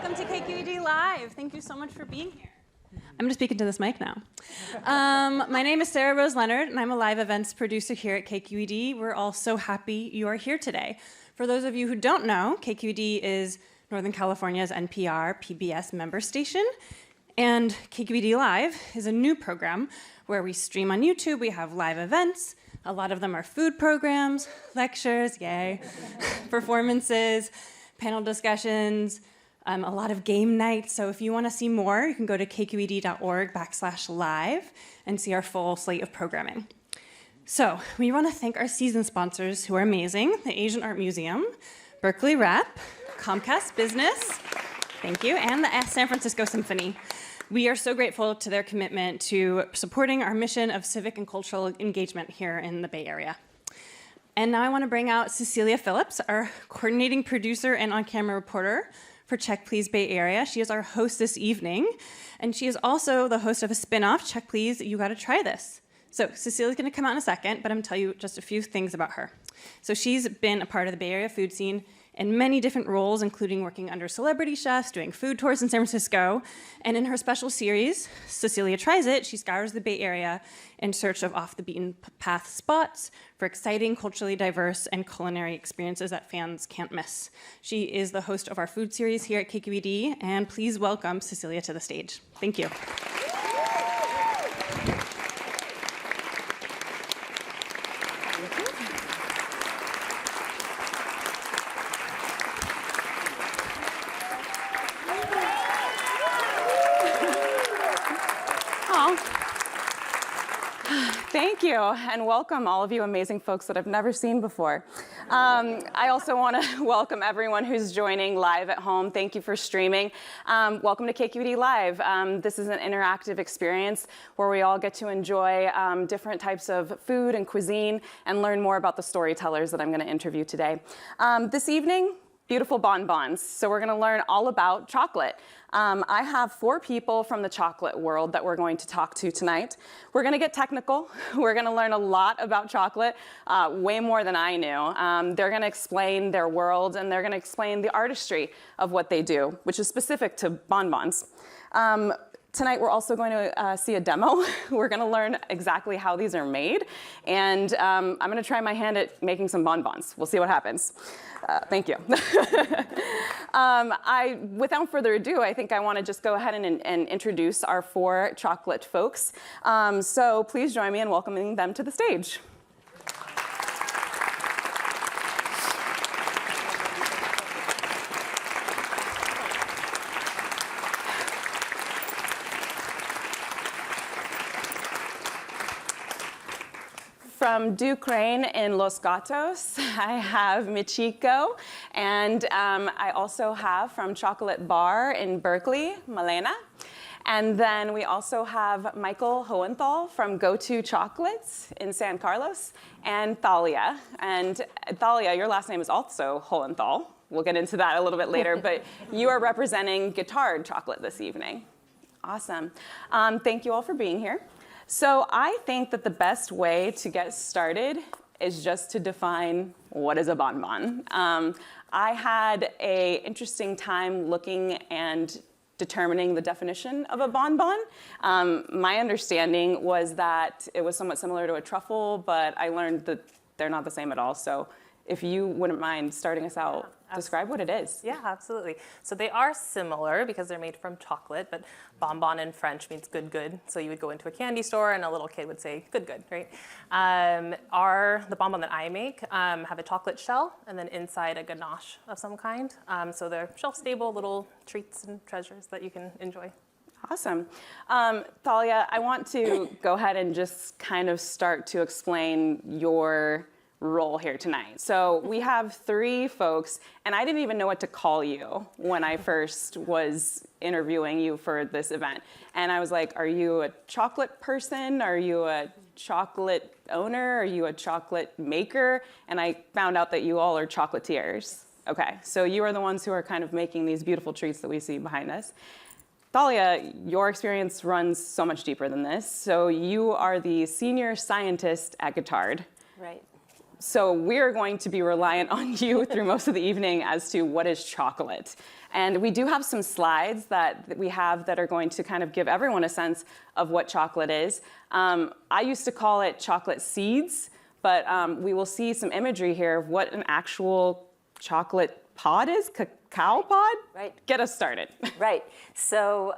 welcome to KQED Live. Thank you so much for being here. I'm going to speak into this mic now. My name is Sarah Rose Leonard, and I'm a live events producer here at KQED. We're all so happy you are here today. For those of you who don't know, KQED is Northern California's NPR PBS member station, and KQED Live is a new program where we stream on YouTube. We have live events. A lot of them are food programs, lectures, yay, performances, panel discussions, a lot of game nights. So if you want to see more, you can go to kqed.org/live and see our full slate of programming. So we want to thank our season sponsors who are amazing: the Asian Art Museum, Berkeley Rep, Comcast Business, thank you, and the San Francisco Symphony. We are so grateful to their commitment to supporting our mission of civic and cultural engagement here in the Bay Area. And now I want to bring out Cecilia Phillips, our coordinating producer and on-camera reporter for Check Please Bay Area. She is our host this evening, and she is also the host of a spin-off, Check Please, You Gotta Try This. So Cecilia's gonna come out in a second, but I'm gonna tell you just a few things about her. So she's been a part of the Bay Area food scene in many different roles, including working under celebrity chefs, doing food tours in San Francisco. And in her special series, Cecilia Tries It, she scours the Bay Area in search of off-the-beaten-path spots for exciting, culturally diverse, and culinary experiences that fans can't miss. She is the host of our food series here at KQED, and please welcome Cecilia to the stage. Thank you. Thank you, and welcome all of you amazing folks that I've never seen before. I also want to welcome everyone who's joining live at home. Thank you for streaming. Welcome to KQED Live. This is an interactive experience where we all get to enjoy different types of food and cuisine and learn more about the storytellers that I'm going to interview today. This evening, beautiful bonbons. So we're going to learn all about chocolate. I have 4 people from the chocolate world that we're going to talk to tonight. We're going to get technical. We're going to learn a lot about chocolate, way more than I knew. They're going to explain their world, and they're going to explain the artistry of what they do, which is specific to bonbons. Tonight, we're also going to see a demo. We're going to learn exactly how these are made, and I'm going to try my hand at making some bonbons. We'll see what happens. Thank you. Without further ado, I think I want to just go ahead and introduce our 4 chocolate folks. So please join me in welcoming them to the stage. From Deux Crânes in Los Gatos, I have Michiko, and I also have from Xocolate Bar in Berkeley, Malena. And then we also have Michael Hohenthal from Go-To Chocolates in San Carlos, and Thalia. And Thalia, your last name is also Hohenthal. We'll get into that a little bit later, but you are representing Guittard chocolate this evening. Awesome. Thank you all for being here. So I think that the best way to get started is just to define what is a bonbon. I had an interesting time looking and determining the definition of a bonbon. My understanding was that it was somewhat similar to a truffle, but I learned that they're not the same at all. So if you wouldn't mind starting us out, describe what it is. Yeah, absolutely. So they are similar because they're made from chocolate, but bonbon in French means good, good. So you would go into a candy store and a little kid would say good, good, right? The bonbon that I make have a chocolate shell and then inside a ganache of some kind. So they're shelf-stable little treats and treasures that you can enjoy. Awesome. Thalia, I want to go ahead and just kind of start to explain your role here tonight. So we have 3 folks, and I didn't even know what to call you when I first was interviewing you for this event. And I was like, are you a chocolate person? Are you a chocolate owner? Are you a chocolate maker? And I found out that you all are chocolatiers. Okay, so you are the ones who are kind of making these beautiful treats that we see behind us. Thalia, your experience runs so much deeper than this. So you are the senior scientist at Guittard. Right. So we're going to be reliant on you through most of the evening as to what is chocolate. And we do have some slides that we have that are going to kind of give everyone a sense of what chocolate is. I used to call it chocolate seeds, but we will see some imagery here of what an actual chocolate pod is, cacao pod? Right. Get us started. Right. So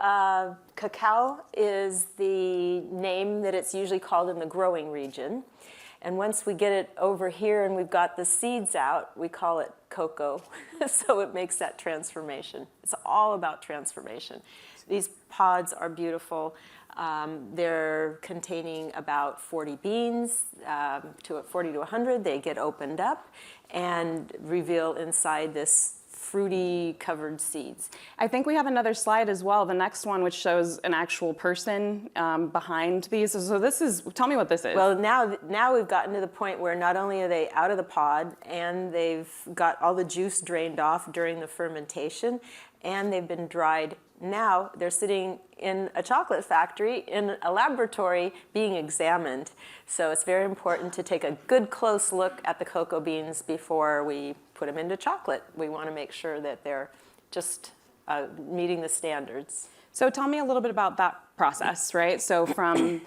cacao is the name that it's usually called in the growing region. And once we get it over here and we've got the seeds out, we call it cocoa. So it makes that transformation. It's all about transformation. These pods are beautiful. They're containing about 40 beans, to 40 to 100. They get opened up and reveal inside this fruity covered seeds. I think we have another slide as well, the next one, which shows an actual person behind these. So this is, tell me what this is. Well, now we've gotten to the point where not only are they out of the pod and they've got all the juice drained off during the fermentation and they've been dried. Now they're sitting in a chocolate factory, in a laboratory, being examined. So it's very important to take a good close look at the cocoa beans before we put them into chocolate. We want to make sure that they're just meeting the standards. So tell me a little bit about that process, right? So from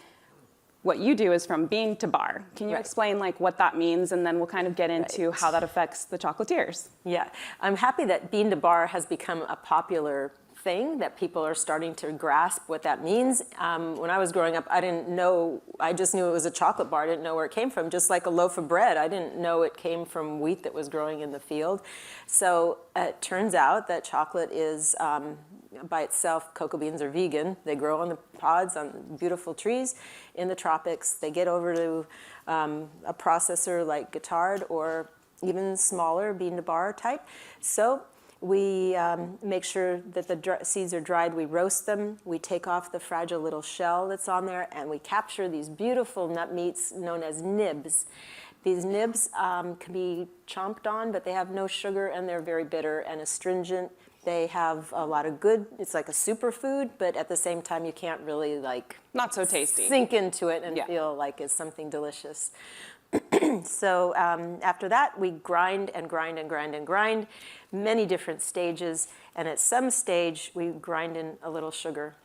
what you do is from bean to bar. Can you explain like what that means, and then we'll kind of get into how that affects the chocolatiers? Yeah, I'm happy that bean to bar has become a popular thing, that people are starting to grasp what that means. When I was growing up, I didn't know, I just knew it was a chocolate bar. I didn't know where it came from. Just like a loaf of bread, I didn't know it came from wheat that was growing in the field. So it turns out that chocolate is, by itself, cocoa beans are vegan. They grow on the pods on beautiful trees in the tropics. They get over to a processor like Guittard or even smaller bean to bar type. So we make sure that the seeds are dried. We roast them. We take off the fragile little shell that's on there, and we capture these beautiful nut meats known as nibs. These nibs can be chomped on, but they have no sugar, and they're very bitter and astringent. They have a lot of good, it's like a superfood, but at the same time, you can't really like not so tasty. Sink into it and feel like it's something delicious. So after that, we grind and grind and grind and grind, many different stages. And at some stage, we grind in a little sugar.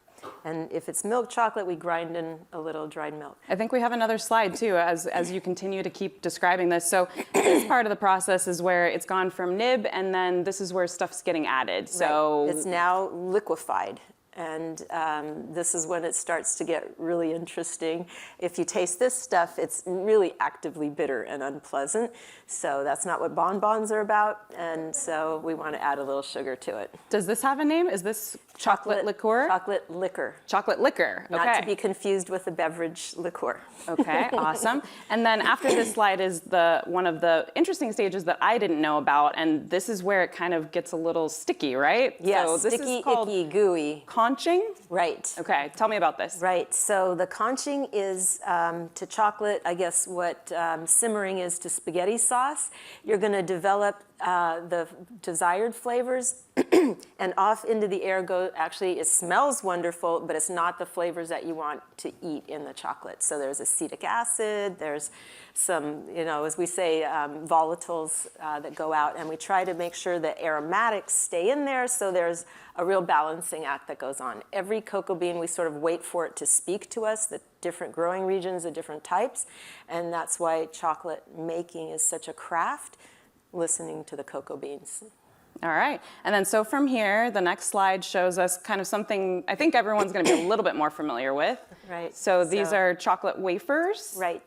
And if it's milk chocolate, we grind in a little dried milk. I think we have another slide too, as you continue to keep describing this. So this part of the process is where it's gone from nib, and then this is where stuff's getting added. So it's now liquefied. And this is when it starts to get really interesting. If you taste this stuff, it's really actively bitter and unpleasant. So that's not what bonbons are about. And so we want to add a little sugar to it. Does this have a name? Is this chocolate liqueur? Chocolate liquor. Chocolate liquor. Okay. Not to be confused with a beverage liqueur. Okay, awesome. And then after this slide is one of the interesting stages that I didn't know about, and this is where it kind of gets a little sticky, right? Yes, so this sticky, is called icky, gooey. Conching? Right. Okay, tell me about this. Right, so the conching is to chocolate, I guess, what simmering is to spaghetti sauce. You're going to develop the desired flavors, and off into the air go, actually, it smells wonderful, but it's not the flavors that you want to eat in the chocolate. So there's acetic acid, there's some, as we say, volatiles that go out, and we try to make sure that aromatics stay in there, so there's a real balancing act that goes on. Every cocoa bean, we sort of wait for it to speak to us, the different growing regions, the different types, and that's why chocolate making is such a craft, listening to the cocoa beans. All right, and then so from here, the next slide shows us kind of something I think everyone's going to be a little bit more familiar with. Right. So these are chocolate wafers. Right.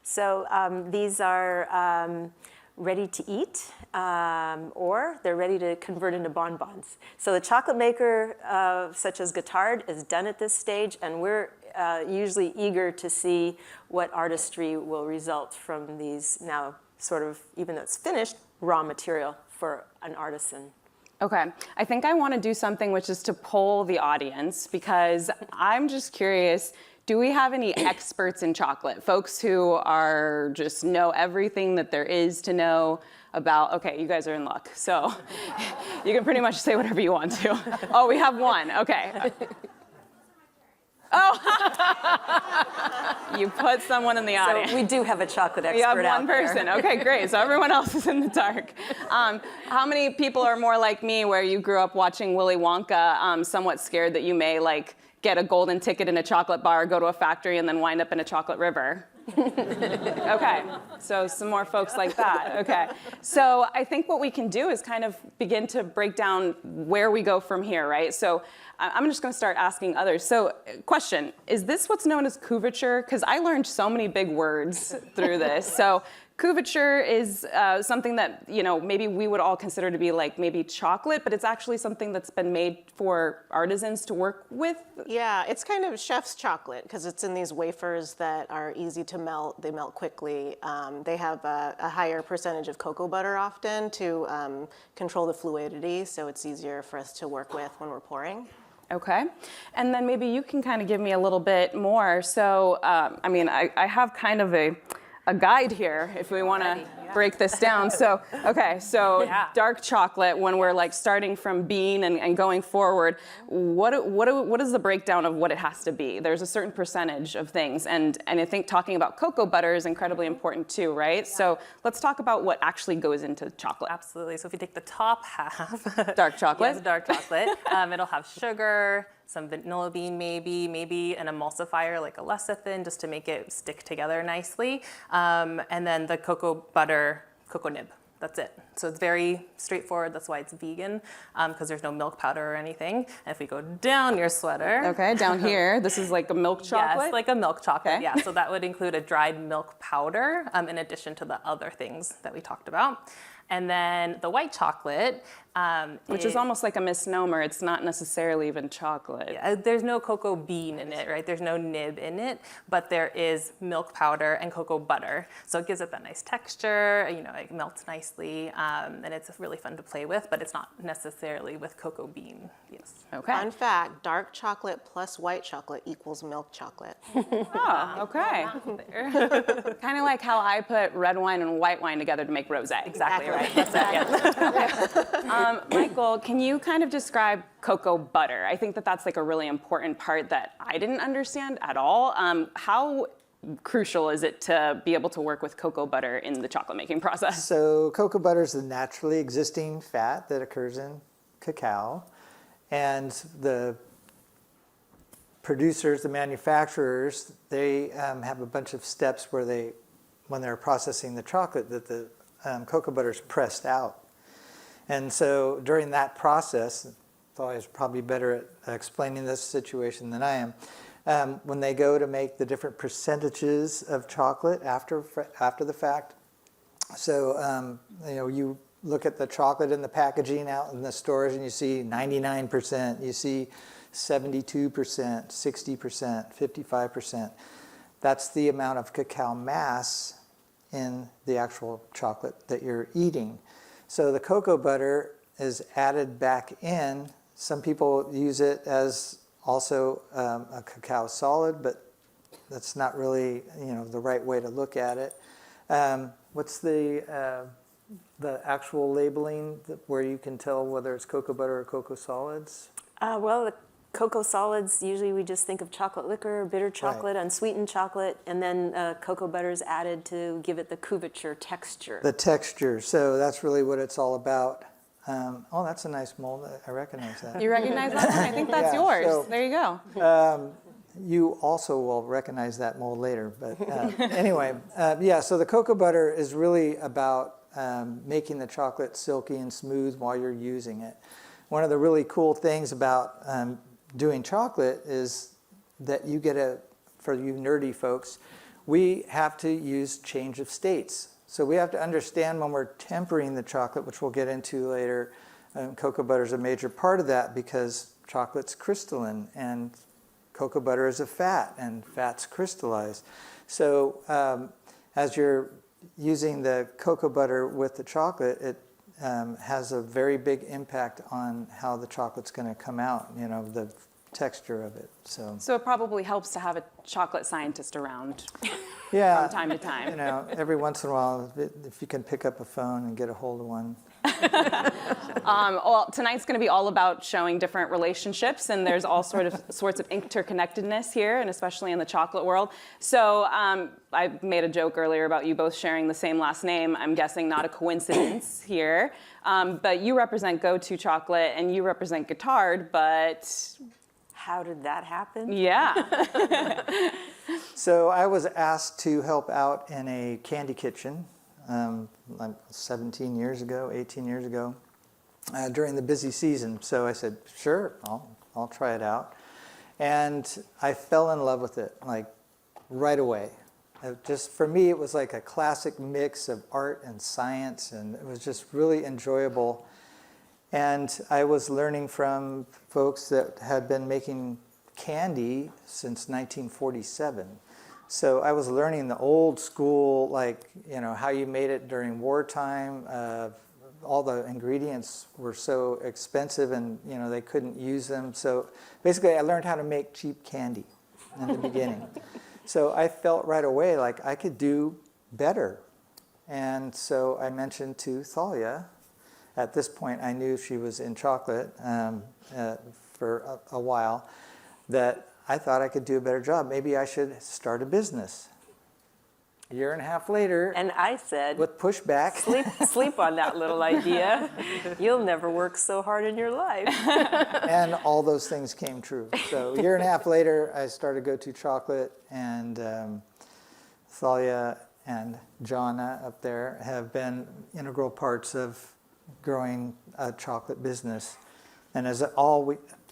So these are ready to eat, or they're ready to convert into bonbons. So the chocolate maker, such as Guittard, is done at this stage, and we're usually eager to see what artistry will result from these now sort of, even though it's finished, raw material for an artisan. Okay, I think I want to do something which is to poll the audience, because I'm just curious, do we have any experts in chocolate? Folks who are just know everything that there is to know about, okay, you guys are in luck. So you can pretty much say whatever you want to. Oh, we have one, okay. You put someone in the audience. So we do have a chocolate expert You have out one there. person. Okay, great. So everyone else is in the dark. How many people are more like me, where you grew up watching Willy Wonka, somewhat scared that you may like get a golden ticket in a chocolate bar, go to a factory, and then wind up in a chocolate river? Okay, so some more folks like that. Okay, so I think what we can do is kind of begin to break down where we go from here, right? So I'm just going to start asking others. So, question: is this what's known as couverture? Because I learned so many big words through this. So, couverture is something that, you know, maybe we would all consider to be like maybe chocolate, but it's actually something that's been made for artisans to work with. Yeah, it's kind of chef's chocolate because it's in these wafers that are easy to melt. They melt quickly. They have a higher percentage of cocoa butter often to control the fluidity, so it's easier for us to work with when we're pouring. Okay, and then maybe you can kind of give me a little bit more. So, I mean, I have kind of a guide here if we want to break this down. So, okay, so dark chocolate, when we're like starting from bean and going forward, what is the breakdown of what it has to be? There's a certain percentage of things, and I think talking about cocoa butter is incredibly important too, right? So let's talk about what actually goes into chocolate. Absolutely. So if you take the top half, Dark chocolate. yes, dark chocolate, it'll have sugar, some vanilla bean maybe an emulsifier like a lecithin just to make it stick together nicely, and then the cocoa butter, cocoa nib. That's it. So it's very straightforward. That's why it's vegan, because there's no milk powder or anything. And if we go down your sweater. Okay, down here, this is like a milk chocolate? Yes, like a milk chocolate, Okay. yeah. So that would include a dried milk powder in addition to the other things that we talked about. And then the white chocolate. Which is almost like a misnomer. It's not necessarily even chocolate. Yeah, there's no cocoa bean in it, right? There's no nib in it, but there is milk powder and cocoa butter. So it gives it that nice texture, you know, it melts nicely, and it's really fun to play with, but it's not necessarily with cocoa bean, yes. Okay. Fun fact, dark chocolate plus white chocolate equals milk chocolate. Oh, okay. Kind of like how I put red wine and white wine together to make rosé. Exactly right, that's it, yeah. Michael, can you kind of describe cocoa butter? I think that that's like a really important part that I didn't understand at all. How crucial is it to be able to work with cocoa butter in the chocolate making process? So cocoa butter is a naturally existing fat that occurs in cacao, and the producers, the manufacturers, they have a bunch of steps where they, when they're processing the chocolate, that the cocoa butter is pressed out. And so during that process, Thalai is probably better at explaining this situation than I am, when they go to make the different percentages of chocolate after the fact. So, you know, you look at the chocolate in the packaging out in the stores and you see 99%, you see 72%, 60%, 55%. That's the amount of cacao mass in the actual chocolate that you're eating. So the cocoa butter is added back in. Some people use it as also a cacao solid, but that's not really, you know, the right way to look at it. What's the actual labeling where you can tell whether it's cocoa butter or cocoa solids? Well, the cocoa solids, usually we just think of chocolate liquor, bitter chocolate, Right. unsweetened chocolate, and then cocoa butter is added to give it the couverture texture. The texture. So that's really what it's all about. Oh, that's a nice mold. I recognize that. You recognize that one? I think that's Yeah, yours. so- There you go. You also will recognize that mold later. But anyway, yeah, so the cocoa butter is really about making the chocolate silky and smooth while you're using it. One of the really cool things about doing chocolate is that you get for you nerdy folks, we have to use change of states. So we have to understand when we're tempering the chocolate, which we'll get into later, cocoa butter is a major part of that because chocolate's crystalline and cocoa butter is a fat and fat's crystallized. So as you're using the cocoa butter with the chocolate, it has a very big impact on how the chocolate's going to come out, you know, the texture of it. So So it probably helps to have a chocolate scientist around. Yeah, from time to time. you know, every once in a while, if you can pick up a phone and get a hold of one. Well, tonight's going to be all about showing different relationships, and there's all sorts of interconnectedness here, and especially in the chocolate world. So I made a joke earlier about you both sharing the same last name. I'm guessing not a coincidence here. But you represent Go-To Chocolate, and you represent Guittard, but How did that happen? yeah. So I was asked to help out in a candy kitchen 17 years ago, 18 years ago, during the busy season. So I said, sure, I'll try it out. And I fell in love with it, like right away. For me, it was like a classic mix of art and science, and it was just really enjoyable. And I was learning from folks that had been making candy since 1947. So I was learning the old school, like, you know, how you made it during wartime. All the ingredients were so expensive and, you know, they couldn't use them. So basically I learned how to make cheap candy in the beginning. So I felt right away like I could do better. And so I mentioned to Thalia, at this point I knew she was in chocolate for a while, that I thought I could do a better job. Maybe I should start a business. A year and a half later, And I said, with pushback, sleep on that little idea. You'll never work so hard in your life. and all those things came true. So a year and a half later, I started Go-To Chocolate, and Thalia and Jonna up there have been integral parts of growing a chocolate business. And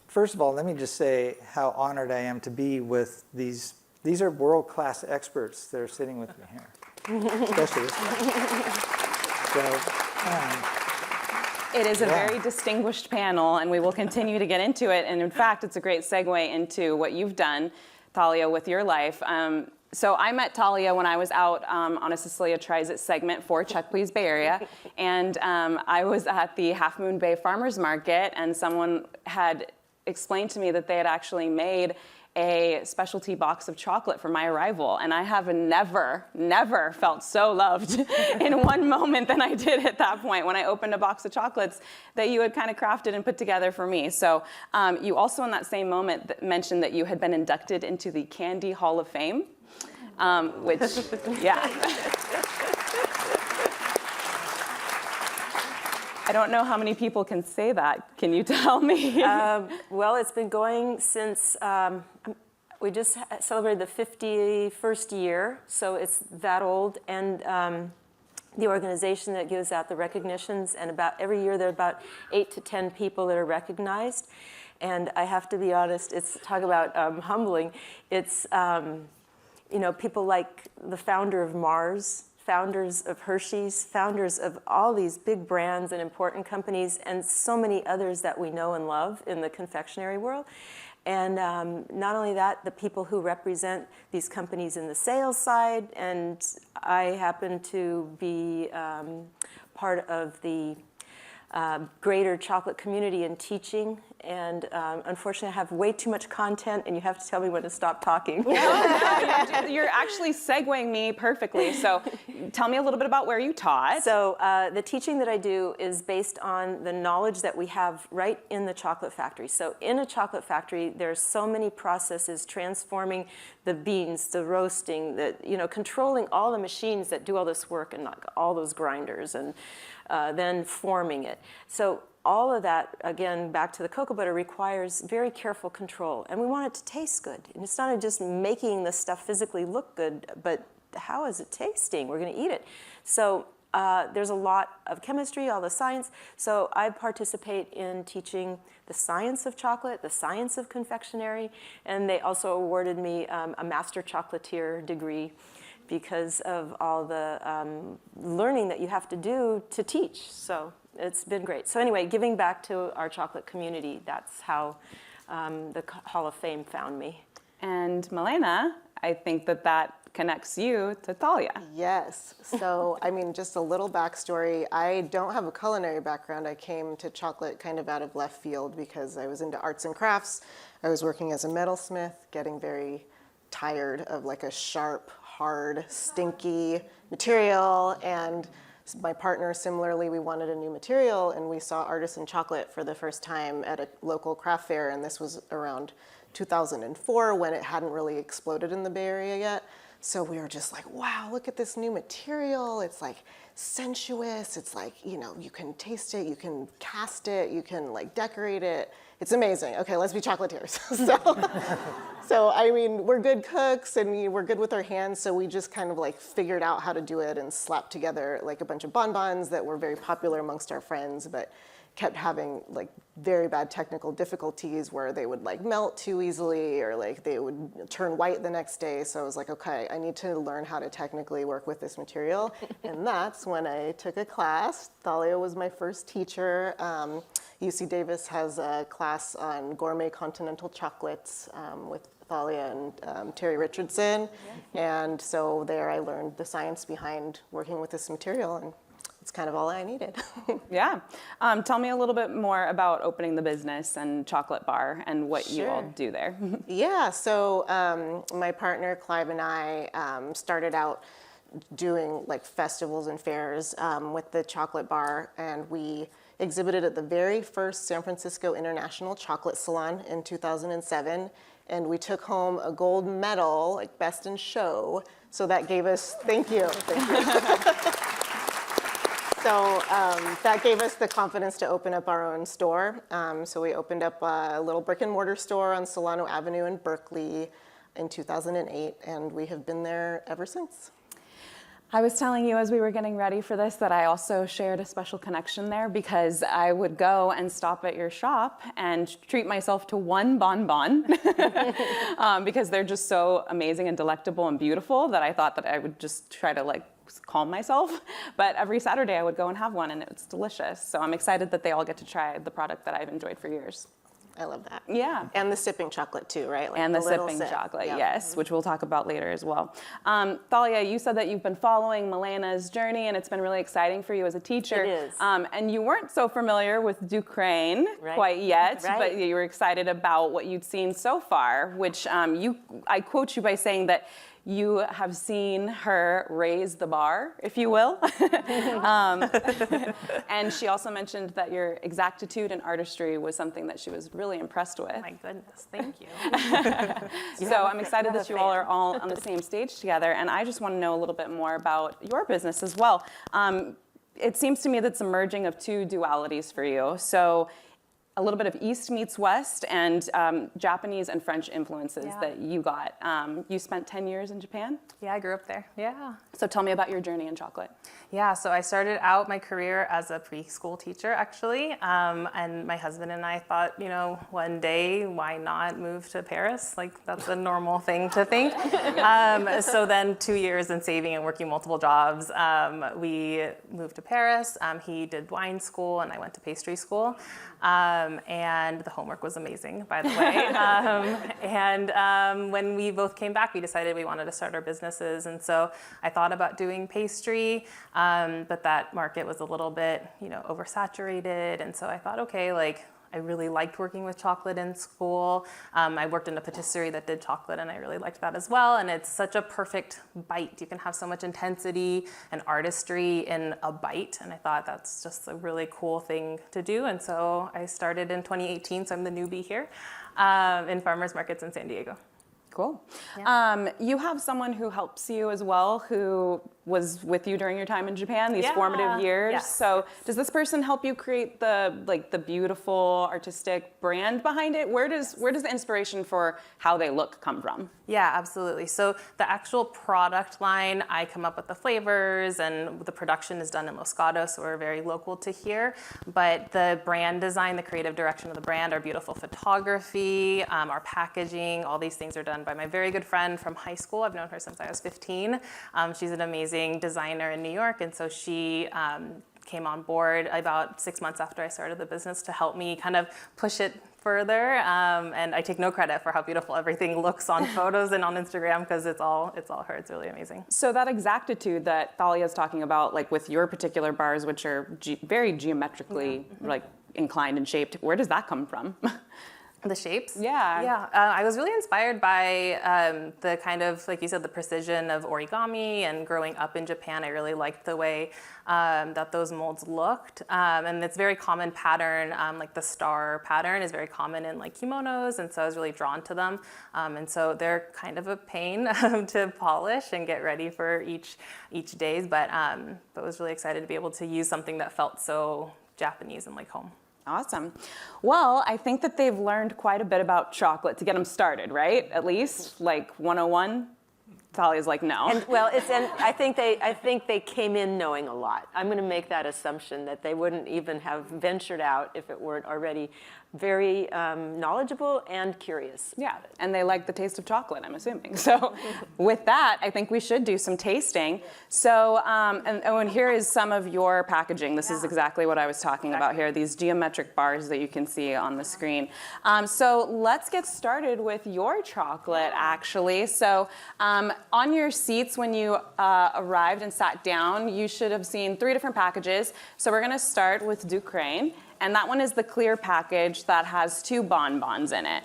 first of all, let me just say how honored I am to be with these. These are world-class experts that are sitting with me here, especially this one. So, It is a Yeah. very distinguished panel, and we will continue to get into it. And in fact, it's a great segue into what you've done, Thalia, with your life. So I met Thalia when I was out on a Cecilia Tries It segment for Check Please Bay Area. And I was at the Half Moon Bay Farmers Market, and someone had explained to me that they had actually made a specialty box of chocolate for my arrival. And I have never felt so loved in one moment than I did at that point when I opened a box of chocolates that you had kind of crafted and put together for me. So you also in that same moment mentioned that you had been inducted into the Candy Hall of Fame, which, yeah. I don't know how many people can say that. Can you tell me? Well, it's been going since we just celebrated the 51st year, so it's that old. And the organization that gives out the recognitions, and about every year there are about 8 to 10 people that are recognized. And I have to be honest, it's talk about humbling. It's you know, people like the founder of Mars, founders of Hershey's, founders of all these big brands and important companies, and so many others that we know and love in the confectionery world. And not only that, the people who represent these companies in the sales side, and I happen to be part of the greater chocolate community and teaching. And unfortunately, I have way too much content, and you have to tell me when to stop talking. You're actually segueing me perfectly. So tell me a little bit about where you taught. So the teaching that I do is based on the knowledge that we have right in the chocolate factory. So in a chocolate factory, there's so many processes transforming the beans, the roasting, controlling all the machines that do all this work, and all those grinders, and then forming it. So all of that, again, back to the cocoa butter, requires very careful control. And we want it to taste good. And it's not just making the stuff physically look good, but how is it tasting? We're going to eat it. So there's a lot of chemistry, all the science. So I participate in teaching the science of chocolate, the science of confectionery, and they also awarded me a master chocolatier degree because of all the learning that you have to do to teach. So it's been great. So anyway, giving back to our chocolate community, that's how the Hall of Fame found me. And Milena, I think that connects you to Thalia. Yes. So, I mean, just a little backstory. I don't have a culinary background. I came to chocolate kind of out of left field because I was into arts and crafts. I was working as a metalsmith, getting very tired of like a sharp, hard, stinky material. And my partner, similarly, we wanted a new material, and we saw artisan chocolate for the first time at a local craft fair, and this was around 2004 when it hadn't really exploded in the Bay Area yet. So we were just like, wow, look at this new material. It's like sensuous. It's like, you know, you can taste it, you can cast it, you can like decorate it. It's amazing. Okay, let's be chocolatiers. So I mean, we're good cooks and we're good with our hands, so we just kind of like figured out how to do it and slapped together like a bunch of bonbons that were very popular amongst our friends, but kept having like very bad technical difficulties where they would like melt too easily or like they would turn white the next day. So I was like, okay, I need to learn how to technically work with this material. And that's when I took a class. Thalia was my first teacher. UC Davis has a class on gourmet continental chocolates with Thalia and Terry Richardson. And so there I learned the science behind working with this material, and it's kind of all I needed. Yeah. Tell me a little bit more about opening the business and Xocolate Bar and what you all do there. Yeah, so my partner Clive and I started out doing like festivals and fairs with the Xocolate Bar, and we exhibited at the very first San Francisco International Chocolate Salon in 2007, and we took home a gold medal, like best in show. So that gave us, thank you. So that gave us the confidence to open up our own store. So we opened up a little brick and mortar store on Solano Avenue in Berkeley in 2008, and we have been there ever since. I was telling you as we were getting ready for this that I also shared a special connection there because I would go and stop at your shop and treat myself to one bonbon because they're just so amazing and delectable and beautiful that I thought that I would just try to like calm myself. But every Saturday I would go and have one, and it's delicious. So I'm excited that they all get to try the product that I've enjoyed for years. I love that. Yeah. And the sipping chocolate too, right? Like And the little sipping sip. chocolate, Yep. yes, which we'll talk about later as well. Thalia, you said that you've been following Milena's journey, and it's been really exciting for you as a teacher. It is. And you weren't so familiar with Deux Crânes quite yet, but you were excited about what you'd seen so far, which I quote you by saying that you have seen her raise the bar, if you will. And she also mentioned that your exactitude and artistry was something that she was really impressed with. My goodness, thank you. So I'm excited that you all are all on the same stage together, and I just want to know a little bit more about your business as well. It seems to me that it's a merging of two dualities for you. So a little bit of East meets West and Japanese and French influences that you got. You spent 10 years in Japan? Yeah, I grew up there. Yeah. So tell me about your journey in chocolate. Yeah, so I started out my career as a preschool teacher, actually. And my husband and I thought, you know, one day, why not move to Paris? Like, that's a normal thing to think. So then 2 years in saving and working multiple jobs, we moved to Paris. He did wine school, and I went to pastry school. And the homework was amazing, by the way. When we both came back, we decided we wanted to start our businesses. And so I thought about doing pastry, but that market was a little bit, you know, oversaturated. And so I thought, okay, like, I really liked working with chocolate in school. I worked in a patisserie that did chocolate, and I really liked that as well. And it's such a perfect bite. You can have so much intensity and artistry in a bite. And I thought that's just a really cool thing to do. And so I started in 2018, so I'm the newbie here, in farmers markets in San Diego. Cool. Yeah. You have someone who helps you as well, who was with you during your time in Japan, these formative years. Yes. So does this person help you create the beautiful artistic brand behind it? Where does the inspiration for how they look come from? Yeah, absolutely. So the actual product line, I come up with the flavors, and the production is done in Moscato, so we're very local to here. But the brand design, the creative direction of the brand, our beautiful photography, our packaging, all these things are done by my very good friend from high school. I've known her since I was 15. She's an amazing designer in New York, and so she came on board about 6 months after I started the business to help me kind of push it further. And I take no credit for how beautiful everything looks on photos and on Instagram, because it's all her. It's really amazing. So that exactitude that Thalia is talking about, like with your particular bars, which are very geometrically like inclined and shaped, where does that come from? The shapes? Yeah. Yeah, I was really inspired by the kind of, like you said, the precision of origami, and growing up in Japan, I really liked the way that those molds looked. And it's a very common pattern, like the star pattern is very common in like kimonos, and so I was really drawn to them. And so they're kind of a pain to polish and get ready for each days, but was really excited to be able to use something that felt so Japanese and like home. Awesome. Well, I think that they've learned quite a bit about chocolate to get them started, right? At least like 101. Thalai's like, no. And I think they came in knowing a lot. I'm going to make that assumption that they wouldn't even have ventured out if it weren't already very knowledgeable and curious. Yeah, and they like the taste of chocolate, I'm assuming. So with that, I think we should do some tasting. So, and here is some of your packaging. This is exactly what I was talking about here, these geometric bars that you can see on the screen. So let's get started with your chocolate, actually. So on your seats when you arrived and sat down, you should have seen 3 different packages. So we're gonna start with Deux Crânes. And that one is the clear package that has 2 bonbons in it.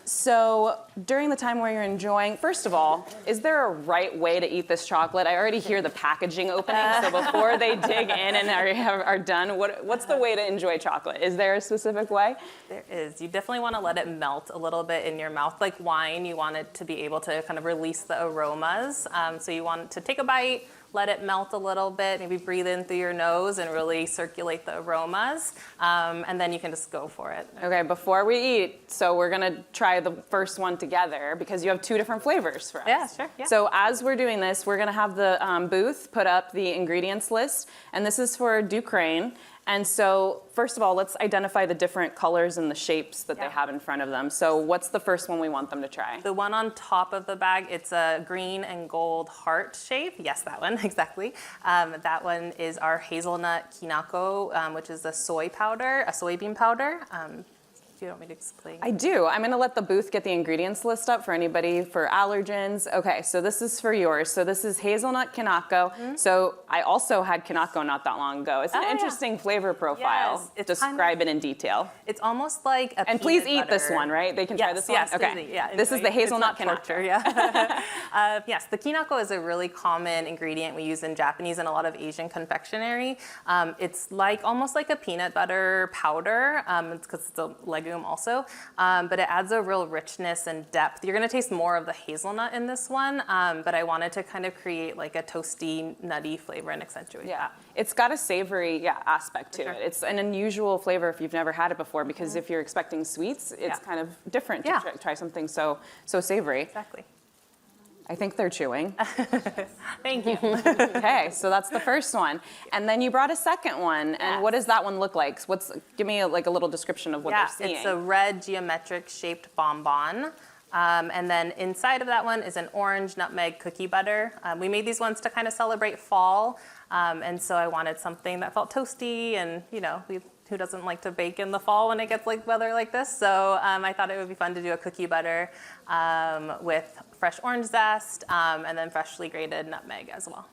So during the time where you're enjoying, first of all, is there a right way to eat this chocolate? I already hear the packaging opening, so before they dig in and are done, what's the way to enjoy chocolate? Is there a specific way? There is. You definitely want to let it melt a little bit in your mouth. Like wine, you want it to be able to kind of release the aromas. So you want to take a bite, let it melt a little bit, maybe breathe in through your nose and really circulate the aromas, and then you can just go for it. Okay, before we eat, so we're gonna try the first one together because you have 2 different flavors for us. Yeah, sure. Yeah. So as we're doing this, we're gonna have the booth put up the ingredients list, and this is for Deux Crânes. And so, first of all, let's identify the different colors and the shapes that they have in front of them. So what's the first one we want them to try? The one on top of the bag, it's a green and gold heart shape. Yes, that one, exactly. That one is our hazelnut kinako, which is a soybean powder. Do you want me to explain? I do. I'm going to let the booth get the ingredients list up for anybody for allergens. Okay, so this is for yours. So this is hazelnut kinako. Mm-hmm. So I also had kinako not that long ago. It's an interesting flavor profile. Yes, describe it in detail. It's almost like a And please eat butter. this one, right? They can try this one? Yes, okay. Yeah, this is the hazelnut kinako. Torture, yeah. Yes, the kinako is a really common ingredient we use in Japanese and a lot of Asian confectionery. It's like almost like a peanut butter powder. It's because it's a legume also, but it adds a real richness and depth. You're going to taste more of the hazelnut in this one, but I wanted to kind of create like a toasty, nutty flavor and accentuate that. It's got a savory aspect to it. It's an unusual flavor if you've never had it before, because if you're expecting sweets, it's kind of different to try something so savory. Exactly. I think they're chewing. Thank you. Okay, so that's the first one. And then you brought a second one. And what does that one look like? Give me a little description of what they're seeing. It's a red geometric shaped bonbon. And then inside of that one is an orange nutmeg cookie butter. We made these ones to kind of celebrate fall. And so I wanted something that felt toasty, and who doesn't like to bake in the fall when it gets like weather like this? So I thought it would be fun to do a cookie butter with fresh orange zest, and then freshly grated nutmeg as well.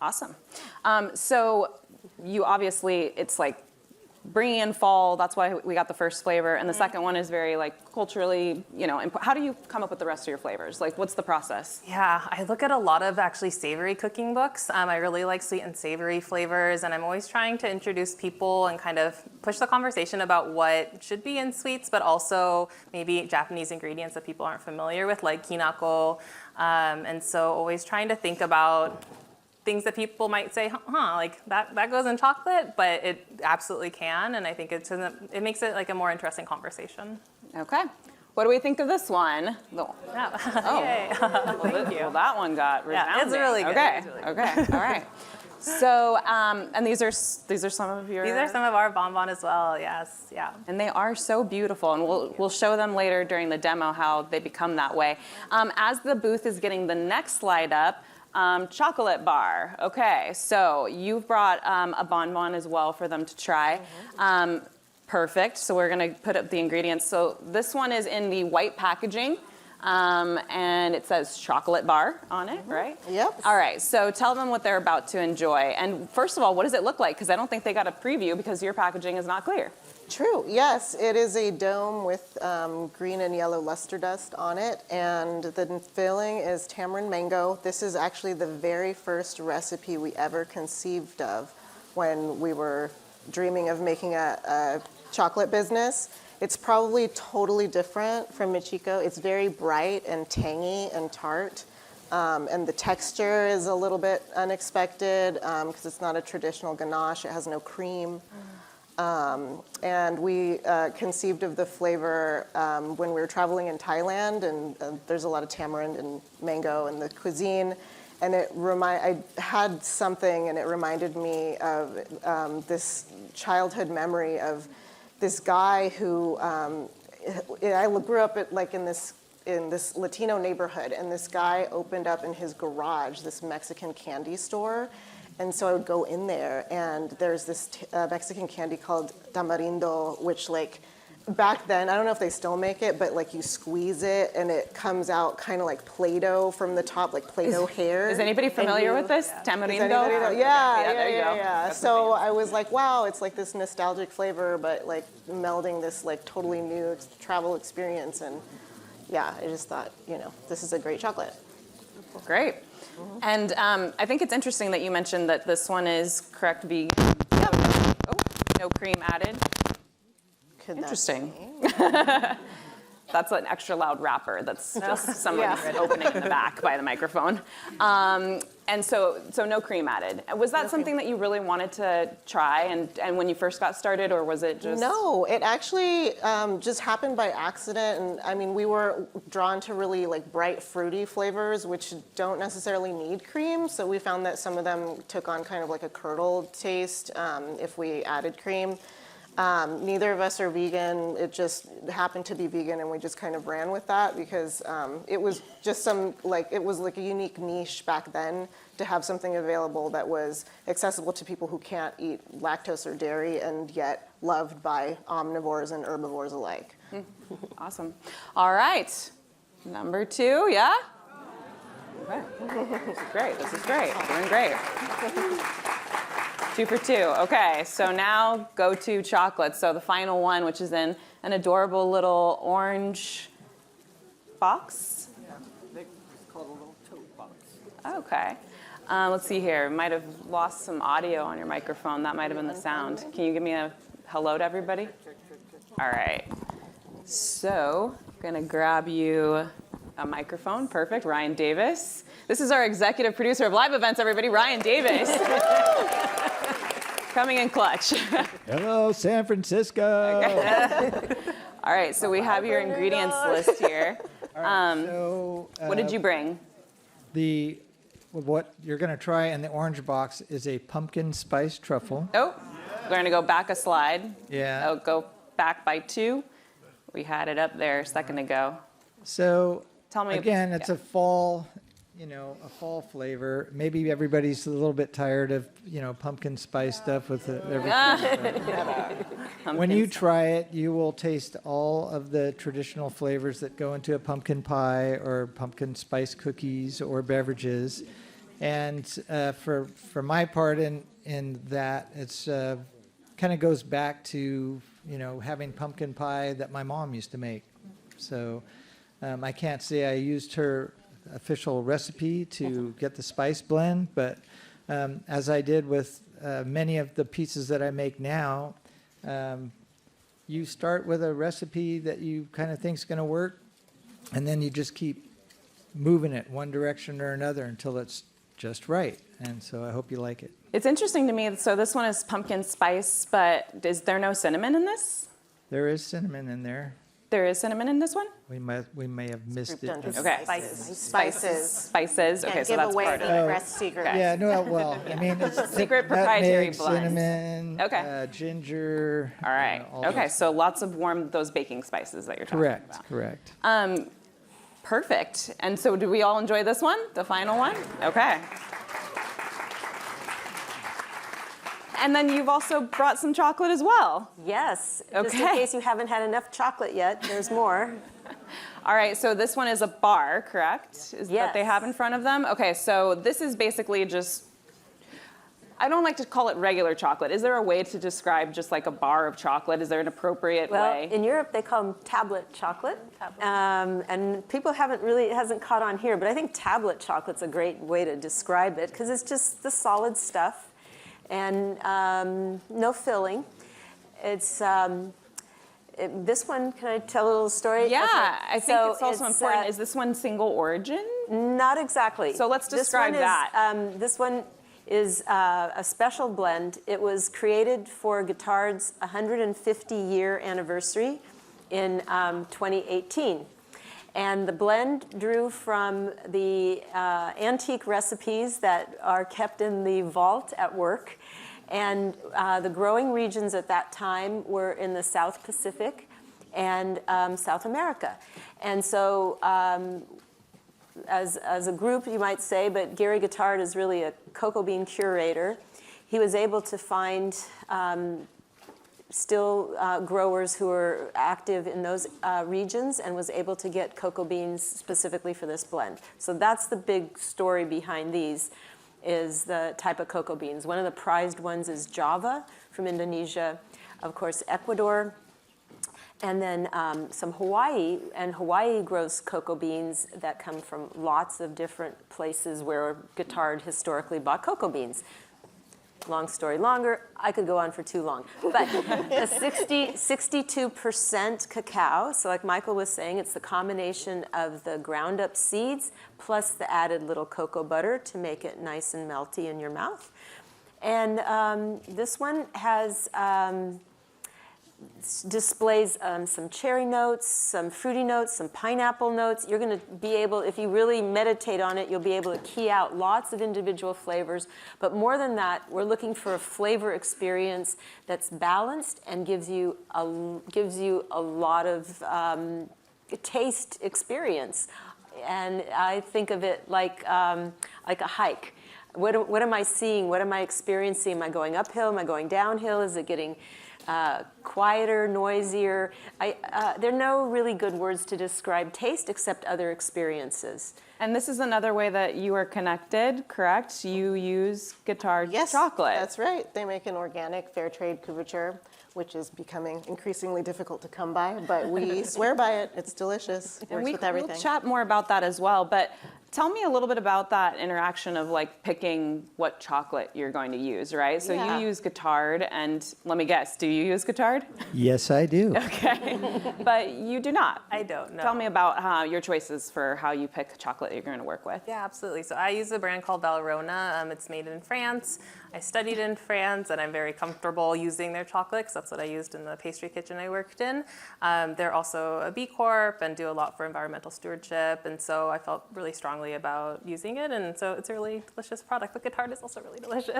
Awesome. So you obviously, it's like bringing in fall, that's why we got the first flavor, and the second one is very like culturally, how do you come up with the rest of your flavors? Like, what's the process? Yeah, I look at a lot of actually savory cooking books. I really like sweet and savory flavors, and I'm always trying to introduce people and kind of push the conversation about what should be in sweets, but also maybe Japanese ingredients that people aren't familiar with, like kinako. And so always trying to think about things that people might say, like that goes in chocolate, but it absolutely can, and I think it makes it like a more interesting conversation. Okay. What do we think of this one? Yay. Thank you. Well, that one got resounding. Yeah, it's really good. Okay. It's really good. Okay. All right. So, and these are some of your. These are some of our bonbon as well. Yes. Yeah. And they are so beautiful, and we'll show them later during the demo how they become that way. As the booth is getting the next slide up. Xocolate Bar. Okay, so you've brought a bonbon as well for them to try. Perfect. So we're going to put up the ingredients. So this one is in the white packaging. And it says Xocolate Bar on it, right? Yep. All right, so tell them what they're about to enjoy. And first of all, what does it look like? Because I don't think they got a preview because your packaging is not clear. True, yes. It is a dome with green and yellow luster dust on it, and the filling is tamarind mango. This is actually the very first recipe we ever conceived of when we were dreaming of making a chocolate business. It's probably totally different from Michiko. It's very bright and tangy and tart. And the texture is a little bit unexpected because it's not a traditional ganache. It has no cream. And we conceived of the flavor when we were traveling in Thailand, and there's a lot of tamarind and mango in the cuisine. And I had something, and it reminded me of this childhood memory of this guy who I grew up in this Latino neighborhood, and this guy opened up in his garage this Mexican candy store. And so I would go in there, and there's this Mexican candy called tamarindo, which back then, I don't know if they still make it, but you squeeze it and it comes out kind of like Play-Doh from the top, like Play-Doh hair. Is anybody familiar with this? Tamarindo? Yeah. So I was like, wow, it's like this nostalgic flavor, but melding this totally new travel experience. And yeah, I just thought, this is a great chocolate. Great. And I think it's interesting that you mentioned that this one is correct vegan. Yep. Oh, no cream added. Interesting. That's an extra loud wrapper. That's just someone opening in the back by the microphone. And so no cream added. Was that something that you really wanted to try and when you first got started, or was it just? No, it actually just happened by accident. And I mean, we were drawn to really bright fruity flavors, which don't necessarily need cream. So we found that some of them took on kind of like a curdled taste if we added cream. Neither of us are vegan. It just happened to be vegan, and we just kind of ran with that because it was just it was a unique niche back then to have something available that was accessible to people who can't eat lactose or dairy and yet loved by omnivores and herbivores alike. Awesome. All right. Number 2, yeah? Okay. This is great. Doing great. 2 for 2. Okay, so now go to chocolate. So the final one, which is in an adorable little orange box. Yeah, it's called a little tote box. Okay. Let's see here. Might have lost some audio on your microphone. That might have been the sound. Can you give me a hello to everybody? All right. So I'm going to grab you a microphone. Perfect. Ryan Davis. This is our executive producer of live events, everybody, Ryan Davis. Coming in clutch. Hello, San Francisco. All right, so we have your ingredients list here. All right, What did you bring? What you're going to try in the orange box is a pumpkin spice truffle. Oh, we're going to go back a slide. Yeah. Oh, go back by 2. We had it up there a second ago. So Tell me. again, it's yeah. a fall flavor. Maybe everybody's a little bit tired of, pumpkin spice stuff with everything. When you try it, you will taste all of the traditional flavors that go into a pumpkin pie or pumpkin spice cookies or beverages. And for my part in that, it's kind of goes back to, having pumpkin pie that my mom used to make. So I can't say I used her official recipe to get the spice blend, but as I did with many of the pieces that I make now, you start with a recipe that you kind of think is going to work, and then you just keep moving it one direction or another until it's just right. And so I hope you like it. It's interesting to me. So this one is pumpkin spice, but is there no cinnamon in this? There is cinnamon in there. There is cinnamon in this one? We may have missed it. Okay. Spices. Spices. Okay, Can't so give that's away part of the it. rest secrets. Yeah, no, well, I mean, it's Secret proprietary nutmeg, blends. cinnamon, Okay. ginger. All right. all Okay, those. so lots of those baking spices that you're talking about. Correct. Perfect. And so do we all enjoy this one, the final one? Okay. And then you've also brought some chocolate as well. Yes. Just in Okay. case you haven't had enough chocolate yet, there's more. All right, so this one is a bar, correct? Is that they Yes. have in front of them? Okay, so this is basically just, I don't like to call it regular chocolate. Is there a way to describe just like a bar of chocolate? Is there an appropriate Well, way? in Europe, they call them tablet chocolate. And people it hasn't caught on here, but I think tablet chocolate's a great way to describe it because it's just the solid stuff and no filling. It's, this one, can I tell a little story? Yeah, Okay. I think So it's also important. Is this one single origin? Not exactly. So let's describe this one that. This one is a special blend. It was created for Guittard's 150-year anniversary in 2018. And the blend drew from the antique recipes that are kept in the vault at work. And the growing regions at that time were in the South Pacific and South America. And so as a group, you might say, but Gary Guittard is really a cocoa bean curator. He was able to find still growers who are active in those regions and was able to get cocoa beans specifically for this blend. So that's the big story behind these, is the type of cocoa beans. One of the prized ones is Java from Indonesia, of course, Ecuador, and then some Hawaii. And Hawaii grows cocoa beans that come from lots of different places where Guittard historically bought cocoa beans. Long story longer, I could go on for too long. But the 62% cacao, so like Michael was saying, it's the combination of the ground up seeds plus the added little cocoa butter to make it nice and melty in your mouth. And this one has displays some cherry notes, some fruity notes, some pineapple notes. You're going to be able, if you really meditate on it, you'll be able to key out lots of individual flavors. But more than that, we're looking for a flavor experience that's balanced and gives you a lot of taste experience. And I think of it like a hike. What am I seeing? What am I experiencing? Am I going uphill? Am I going downhill? Is it getting quieter, noisier? There are no really good words to describe taste except other experiences. And this is another way that you are connected, correct? You use Guittard Yes, chocolate. that's right. They make an organic fair trade couverture, which is becoming increasingly difficult to come by, but we swear by it. It's delicious. It works with everything. We'll chat more about that as well, but tell me a little bit about that interaction of like picking what chocolate you're going to use, right? So Yeah. you use Guittard, and let me guess, do you use Guittard? Yes, I do. Okay, but you do not. I don't know. Tell me about your choices for how you pick chocolate you're going to work with. Yeah, absolutely. So I use a brand called Valrhona. It's made in France. I studied in France, and I'm very comfortable using their chocolate because that's what I used in the pastry kitchen I worked in. They're also a B Corp and do a lot for environmental stewardship, and so I felt really strongly about using it, and so it's a really delicious product. But Guittard is also really delicious.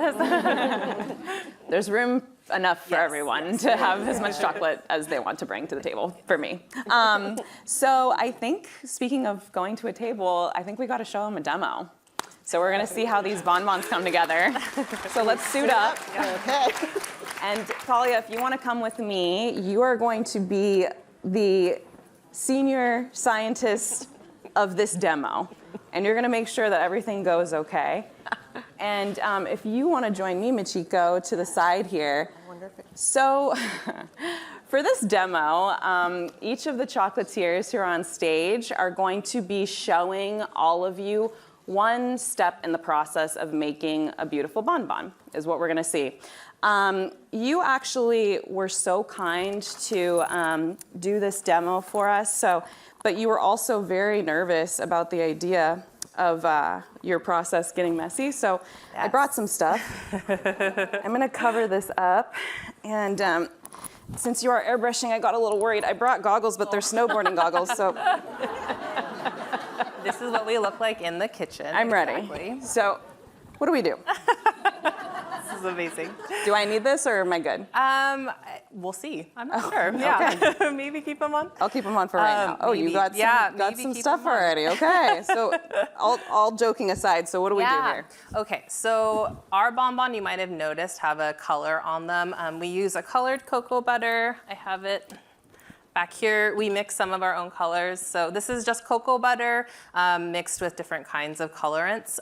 There's room enough for everyone to have as much chocolate as they want to bring to the table, for me. So I think, speaking of going to a table, I think we got to show them a demo. So we're going to see how these bonbons come together. So let's suit up. Okay. And Thalia, if you want to come with me, you are going to be the senior scientist of this demo. And you're going to make sure that everything goes okay. And if you want to join me, Michiko, to the side here. So for this demo, each of the chocolatiers who are on stage are going to be showing all of you one step in the process of making a beautiful bonbon, is what we're going to see. You actually were so kind to do this demo for us, but you were also very nervous about the idea of your process getting messy. So yes. I brought some stuff. I'm going to cover this up. And since you are airbrushing, I got a little worried. I brought goggles, but they're snowboarding goggles, so. This is what we look like in the kitchen. I'm ready. Exactly. So what do we do? This is amazing. Do I need this or am I good? We'll see. I'm not sure. Yeah, okay. Maybe keep them on. I'll keep them on for right now. Oh, you got some stuff already. Okay, so all joking aside, so what do we do here? Okay, so our bonbon, you might have noticed, have a color on them. We use a colored cocoa butter. I have it Back here, we mix some of our own colors. So this is just cocoa butter mixed with different kinds of colorants.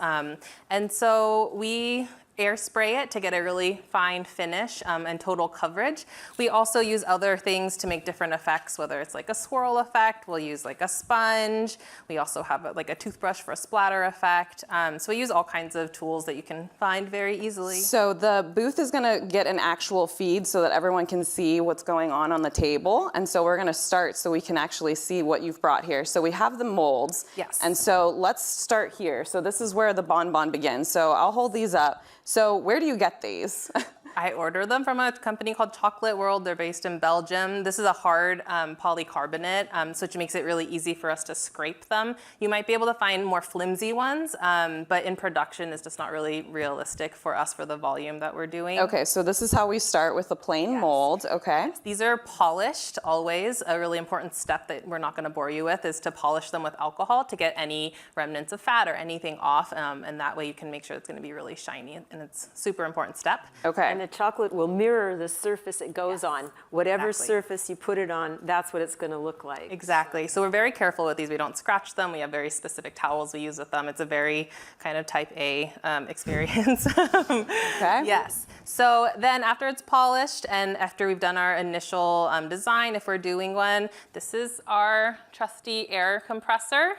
And so we air spray it to get a really fine finish and total coverage. We also use other things to make different effects, whether it's like a swirl effect, we'll use like a sponge. We also have like a toothbrush for a splatter effect. So we use all kinds of tools that you can find very easily. So the booth is gonna get an actual feed so that everyone can see what's going on the table. And so we're gonna start so we can actually see what you've brought here. So we have the molds. Yes. And so let's start here. So this is where the bonbon begins. So I'll hold these up. So where do you get these? I order them from a company called Chocolate World. They're based in Belgium. This is a hard polycarbonate, so which makes it really easy for us to scrape them. You might be able to find more flimsy ones, but in production it's just not really realistic for us for the volume that we're doing. Okay, so this is how we start with the plain mold, okay? These are polished always. A really important step that we're not going to bore you with is to polish them with alcohol to get any remnants of fat or anything off, and that way you can make sure it's going to be really shiny, and it's a super important step. Okay. And the chocolate will mirror the surface it goes on. Whatever exactly. surface you put it on, that's what it's going to look like. Exactly. So we're very careful with these. We don't scratch them. We have very specific towels we use with them. It's a very kind of type A experience. Okay. Yes. So then after it's polished and after we've done our initial design, if we're doing one, this is our trusty air compressor.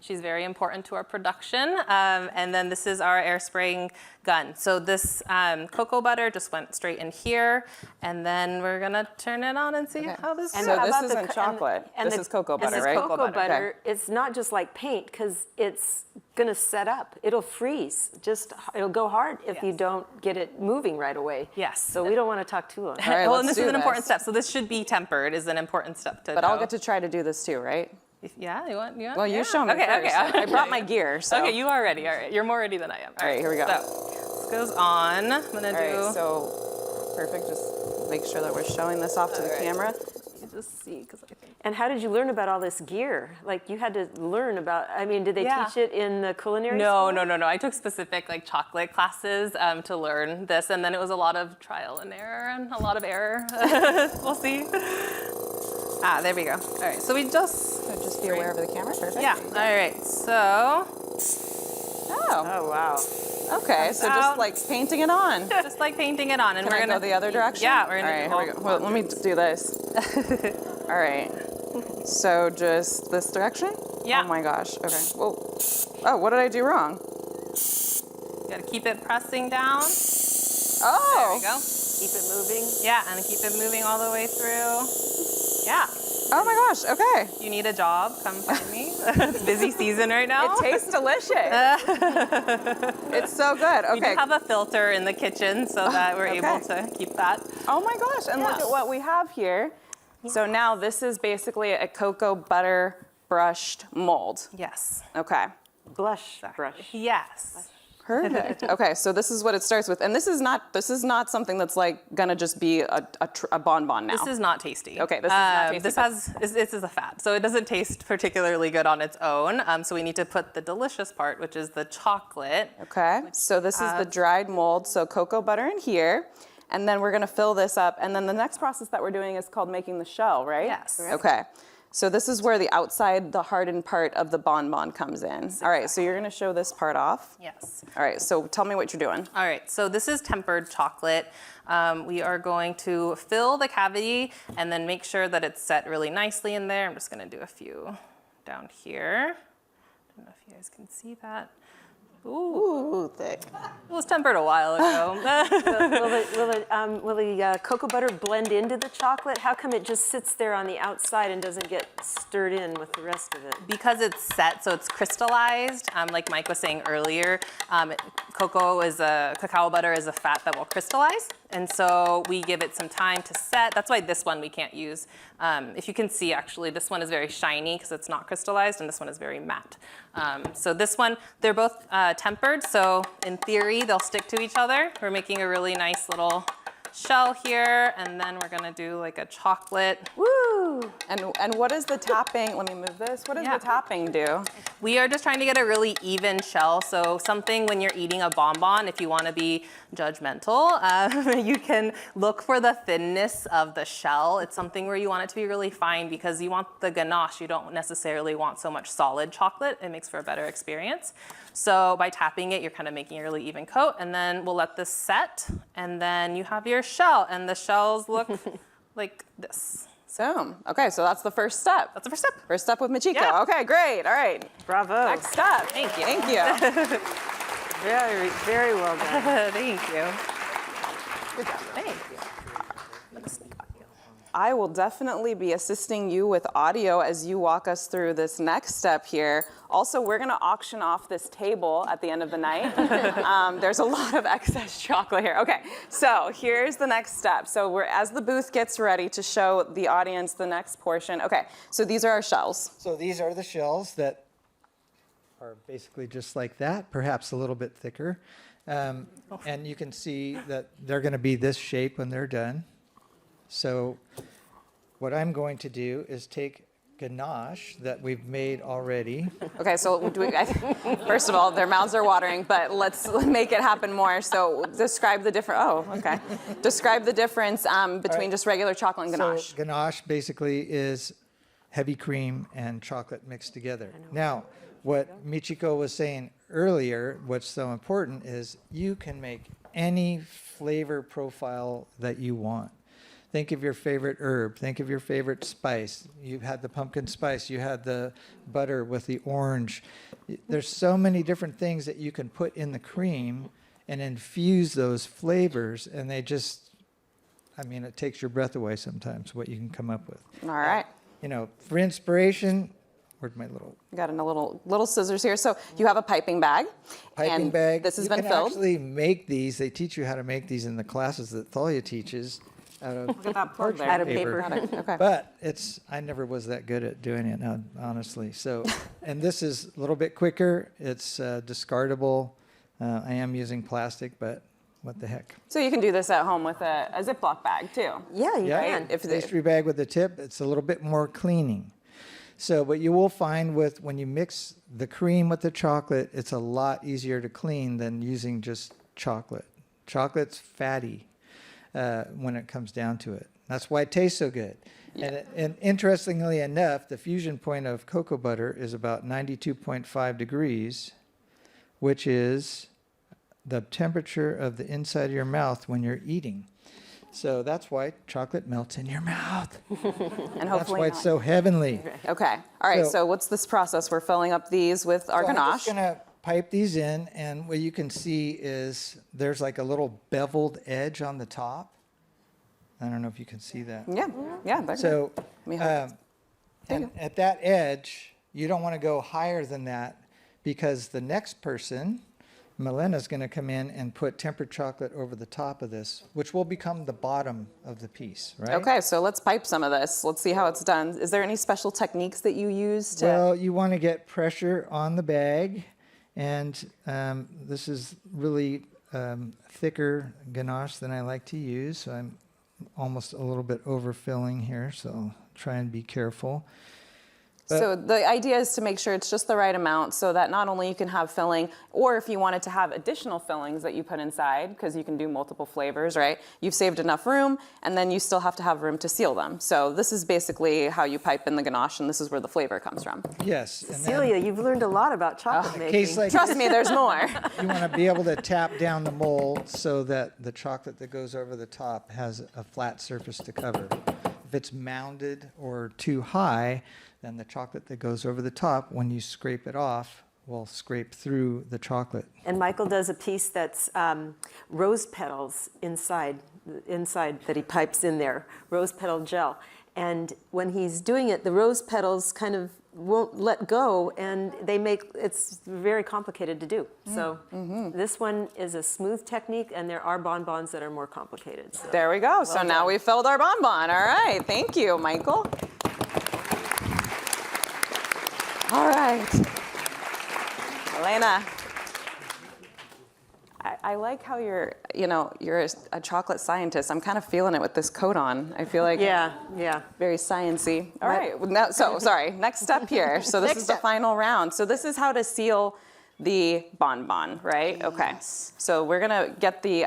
She's very important to our production. And then this is our air spraying gun. So this cocoa butter just went straight in here, and then we're gonna turn it on and see how this So goes. this isn't chocolate. This is cocoa butter, This right? is cocoa butter. Okay. It's not just like paint because it's going to set up. It'll freeze. It'll go hard if you don't get it moving right away. Yes. So we don't want to talk too long. All right, Well, let's and this do is an important this. step. So this should be tempered is an important step to But know. I'll get to try to do this too, right? Yeah, you want? Well, you yeah. show me Okay, first. okay. I brought my gear, so. Okay, you are ready. All right, you're more ready than I am. All right, here we go. So this goes on. I'm gonna All do. right, so perfect. Just make sure that we're showing this off to the camera. You just see because I think. And how did you learn about all this gear? Like you had to learn about, I mean, did they Yeah. teach it in the culinary No, school? no. I took specific like chocolate classes to learn this, and then it was a lot of trial and error and a lot of error. We'll see. There we go. All right, so we Just be aware of the camera. Perfect. yeah. All right, so Oh, wow. okay. So just out. like painting it on. just like painting it on, and Can we're I gonna go the other direction? Yeah, we're gonna. All right, here we go. Well, let me do this. All right. So just this direction? Yeah. Oh my gosh. Okay. Whoa. Oh, what did I do wrong? Gotta keep it pressing down. Oh. There we go. Keep it moving. Yeah, and keep it moving all the way through. Yeah. Oh my gosh. Okay. If you need a job, come find me. It's busy season right now. It tastes delicious. It's so good. We do Okay. have a filter in the kitchen so that we're able to keep that. Oh my gosh. And look Yeah. at what we have here. So now this is basically a cocoa butter brushed mold. Yes. Okay. Blush brush. Yes. Perfect. Okay, so this is what it starts with, and this is not something that's like gonna just be a bonbon now. This is not tasty. Okay, this is not tasty. This is a fat, so it doesn't taste particularly good on its own. So we need to put the delicious part, which is the chocolate. Okay, so this is the dried mold, so cocoa butter in here, and then we're gonna fill this up, and then the next process that we're doing is called making the shell, right? Yes. Okay. So this is where the outside, the hardened part of the bonbon comes in. All right, so you're gonna show this part off. Yes. All right, so tell me what you're doing. All right, so this is tempered chocolate. We are going to fill the cavity and then make sure that it's set really nicely in there. I'm just gonna do a few down here. I don't know if you guys can see that. Ooh, thick. It was tempered a while ago. Will the cocoa butter blend into the chocolate? How come it just sits there on the outside and doesn't get stirred in with the rest of it? Because it's set, so it's crystallized. Like Mike was saying earlier, cacao butter is a fat that will crystallize. And so we give it some time to set. That's why this one we can't use. If you can see, actually, this one is very shiny because it's not crystallized, and this one is very matte. So this one, they're both tempered, so in theory, they'll stick to each other. We're making a really nice little shell here, and then we're gonna do like a chocolate And what is the tapping? Let me move this. What does Yeah. the tapping do? We are just trying to get a really even shell. So something when you're eating a bonbon, if you want to be judgmental, you can look for the thinness of the shell. It's something where you want it to be really fine because you want the ganache. You don't necessarily want so much solid chocolate. It makes for a better experience. So by tapping it, you're kind of making a really even coat. And then we'll let this set. And then you have your shell. And the shells look like this. So, okay, so that's the first step. That's the first step. First step with Michiko. Yeah. Okay, great. All right. Bravo. Next step. Thank you. Thank you. Very, very well done. Thank you. Good job. Thank you. I'm gonna sneak on you. I will definitely be assisting you with audio as you walk us through this next step here. Also, we're gonna auction off this table at the end of the night. There's a lot of excess chocolate here. Okay, so here's the next step. So as the booth gets ready to show the audience the next portion. Okay, so these are our shells. So these are the shells that are basically just like that, perhaps a little bit thicker. And you can see that they're going to be this shape when they're done. So what I'm going to do is take ganache that we've made already. Okay, so first of all, their mouths are watering, but let's make it happen more. So describe the describe the difference between just regular chocolate and ganache. So ganache basically is heavy cream and chocolate mixed together. Now, what Michiko was saying earlier, what's so important is you can make any flavor profile that you want. Think of your favorite herb. Think of your favorite spice. You had the pumpkin spice. You had the butter with the orange. There's so many different things that you can put in the cream and infuse those flavors, and they just, I mean, it takes your breath away sometimes what you can come up with. All right. You know, for inspiration, where's my little Got a little scissors here. So you have a piping bag. piping and bag? This has You been can filled. actually make these. They teach you how to make these in the classes that Thalai teaches out of Look at that plug there. Out of paper. Got it. Okay. But I never was that good at doing it, honestly. So, and this is a little bit quicker. It's discardable. I am using plastic, but what the heck? So you can do this at home with a Ziploc bag too. Yeah, you Yeah, can. If the- pastry bag with the tip, it's a little bit more cleaning. So, but you will find when you mix the cream with the chocolate, it's a lot easier to clean than using just chocolate. Chocolate's fatty when it comes down to it. That's why it tastes so good. Yeah. And interestingly enough, the fusion point of cocoa butter is about 92.5 degrees, which is the temperature of the inside of your mouth when you're eating. So that's why chocolate melts in your mouth. And That's hopefully why not. it's so heavenly. Okay. All right. So- So what's this process? We're filling up these with our So I'm ganache. just gonna pipe these in, and what you can see is there's like a little beveled edge on the top. I don't know if you can see that. Yeah. Yeah. There So, Let me hold this. and at that edge, you don't want to go higher than that because the next person, Milena's going to come in and put tempered chocolate over the top of this, which will become the bottom of the piece, right? Okay. So let's pipe some of this. Let's see how it's done. Is there any special techniques that you use to? Well, you want to get pressure on the bag, and this is really thicker ganache than I like to use, so I'm almost a little bit overfilling here, so I'll try and be careful. So the idea is to make sure it's just the right amount so that not only you can have filling, or if you wanted to have additional fillings that you put inside, because you can do multiple flavors, right? You've saved enough room, and then you still have to have room to seal them. So this is basically how you pipe in the ganache, and this is where the flavor comes from. Yes. and then Celia, you've learned a lot about chocolate in a making. case like Trust me, there's more. you want to be able to tap down the mold so that the chocolate that goes over the top has a flat surface to cover. If it's mounded or too high, then the chocolate that goes over the top, when you scrape it off, will scrape through the chocolate. And Michael does a piece that's rose petals inside that he pipes in there, rose petal gel. And when he's doing it, the rose petals kind of won't let go, and it's very complicated to do. So this one is a smooth technique, and there are bonbons that are more complicated. So. There we go. So now we filled our bonbon. All right. Thank you, Michael. All right. Elena. I like how you're a chocolate scientist. I'm kind of feeling it with this coat on. I feel like Yeah. very sciencey. All right. Now, sorry. Next step here. So this is the final round. So this is how to seal the bonbon, right? Okay. So we're gonna get the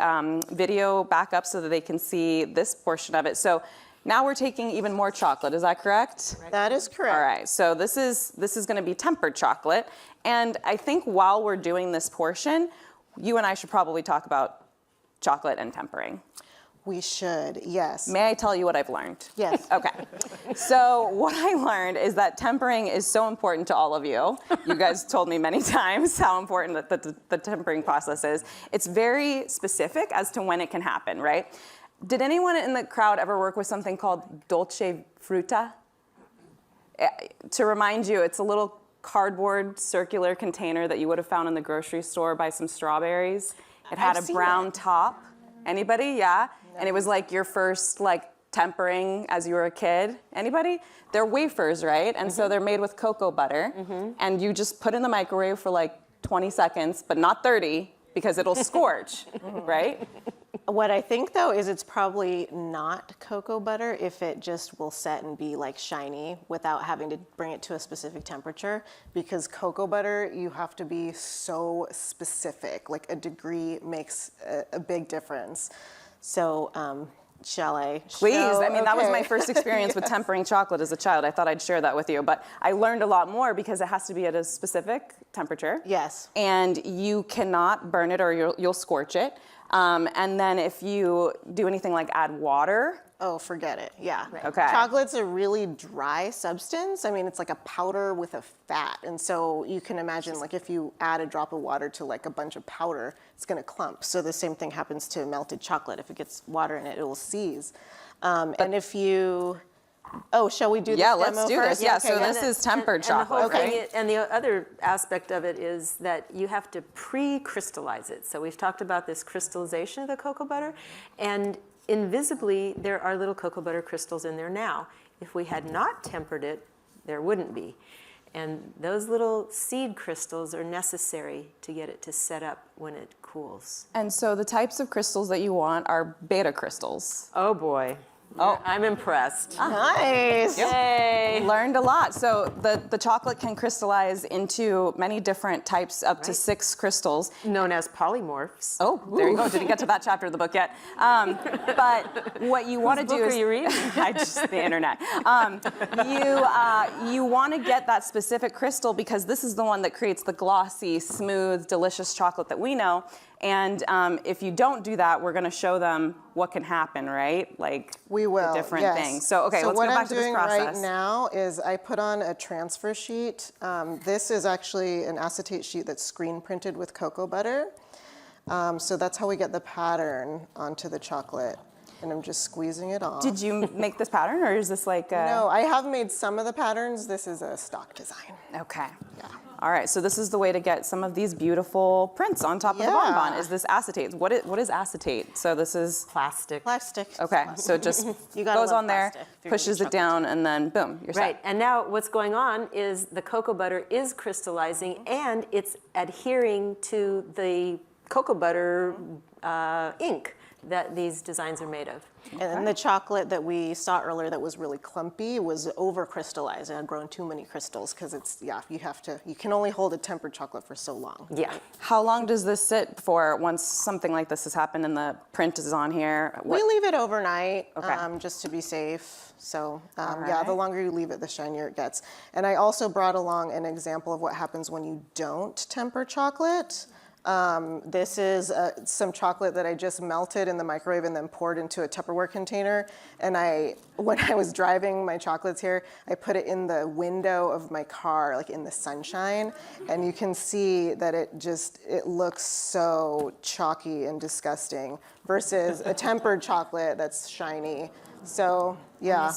video back up so that they can see this portion of it. So now we're taking even more chocolate. Is that correct? That is correct. All right. So this is going to be tempered chocolate, and I think while we're doing this portion, you and I should probably talk about chocolate and tempering. We should, yes. May I tell you what I've learned? Yes. Okay. So what I learned is that tempering is so important to all of you. You guys told me many times how important the tempering process is. It's very specific as to when it can happen, right? Did anyone in the crowd ever work with something called dolce frutta? To remind you, it's a little cardboard circular container that you would have found in the grocery store by some strawberries. It had I've a seen brown it. top. Anybody? Yeah? And it was like your first tempering as you were a kid. Anybody? They're wafers, right? And so they're made with cocoa butter. And you just put in the microwave for 20 seconds, but not 30 because it'll scorch, right? What I think though is it's probably not cocoa butter if it just will set and be shiny without having to bring it to a specific temperature, because cocoa butter, you have to be so specific. A degree makes a big difference. So shall I? Please. show? I mean, that was Okay. my first experience with tempering chocolate as a child. I thought I'd share that with you, but I learned a lot more because it has to be at a specific temperature. Yes. And you cannot burn it or you'll scorch it. And then if you do anything like add water. Oh, forget it. Yeah. Okay. Chocolate's a really dry substance. I mean, it's like a powder with a fat. And so you can imagine if you add a drop of water to a bunch of powder, it's going to clump. So the same thing happens to melted chocolate. If it gets water in it, it will seize. And if you... Oh, shall we do this Yeah, demo let's do first? this. Yeah, Okay, so this is tempered chocolate, right? And the other aspect of it is that you have to pre-crystallize it. So we've talked about this crystallization of the cocoa butter, and invisibly there are little cocoa butter crystals in there now. If we had not tempered it, there wouldn't be. And those little seed crystals are necessary to get it to set up when it cools. And so the types of crystals that you want are beta crystals. Oh boy. Oh, I'm impressed. Nice. Yay! Learned a lot. So the chocolate can crystallize into many different types, up to 6 crystals. Known as polymorphs. Oh, there you go. Didn't get to that chapter of the book yet. But what you want to do book is are you reading? I just the internet. You want to get that specific crystal because this is the one that creates the glossy, smooth, delicious chocolate that we know. And if you don't do that, we're going to show them what can happen, right? We will. The different yes. things. So let's go back to this process. What I'm doing right now is I put on a transfer sheet. This is actually an acetate sheet that's screen printed with cocoa butter. So that's how we get the pattern onto the chocolate. And I'm just squeezing it off. Did you make this pattern, or is this No, I have made some of the patterns. This is a stock design. Okay. Yeah. All right, so this is the way to get some of these beautiful prints on top of the bonbon, is this acetate. What is acetate? So this is... Plastic. Plastic. Okay, so it just You gotta goes love on there, plastic if you're pushes doing it down, and then boom, you're Right, set. and now what's going on is the cocoa butter is crystallizing and it's adhering to the cocoa butter ink that these designs are made of. And then the chocolate that we saw earlier that was really clumpy was over crystallized. It had grown too many crystals because it's, you can only hold a tempered chocolate for so long. Yeah. How long does this sit for once something like this has happened and the print is on here? We leave it overnight Okay. just to be safe. So yeah, right. the longer you leave it, the shinier it gets. And I also brought along an example of what happens when you don't temper chocolate. This is some chocolate that I just melted in the microwave and then poured into a Tupperware container. And when I was driving my chocolates here, I put it in the window of my car, in the sunshine. And you can see that it looks so chalky and disgusting versus a tempered chocolate that's shiny. So yeah,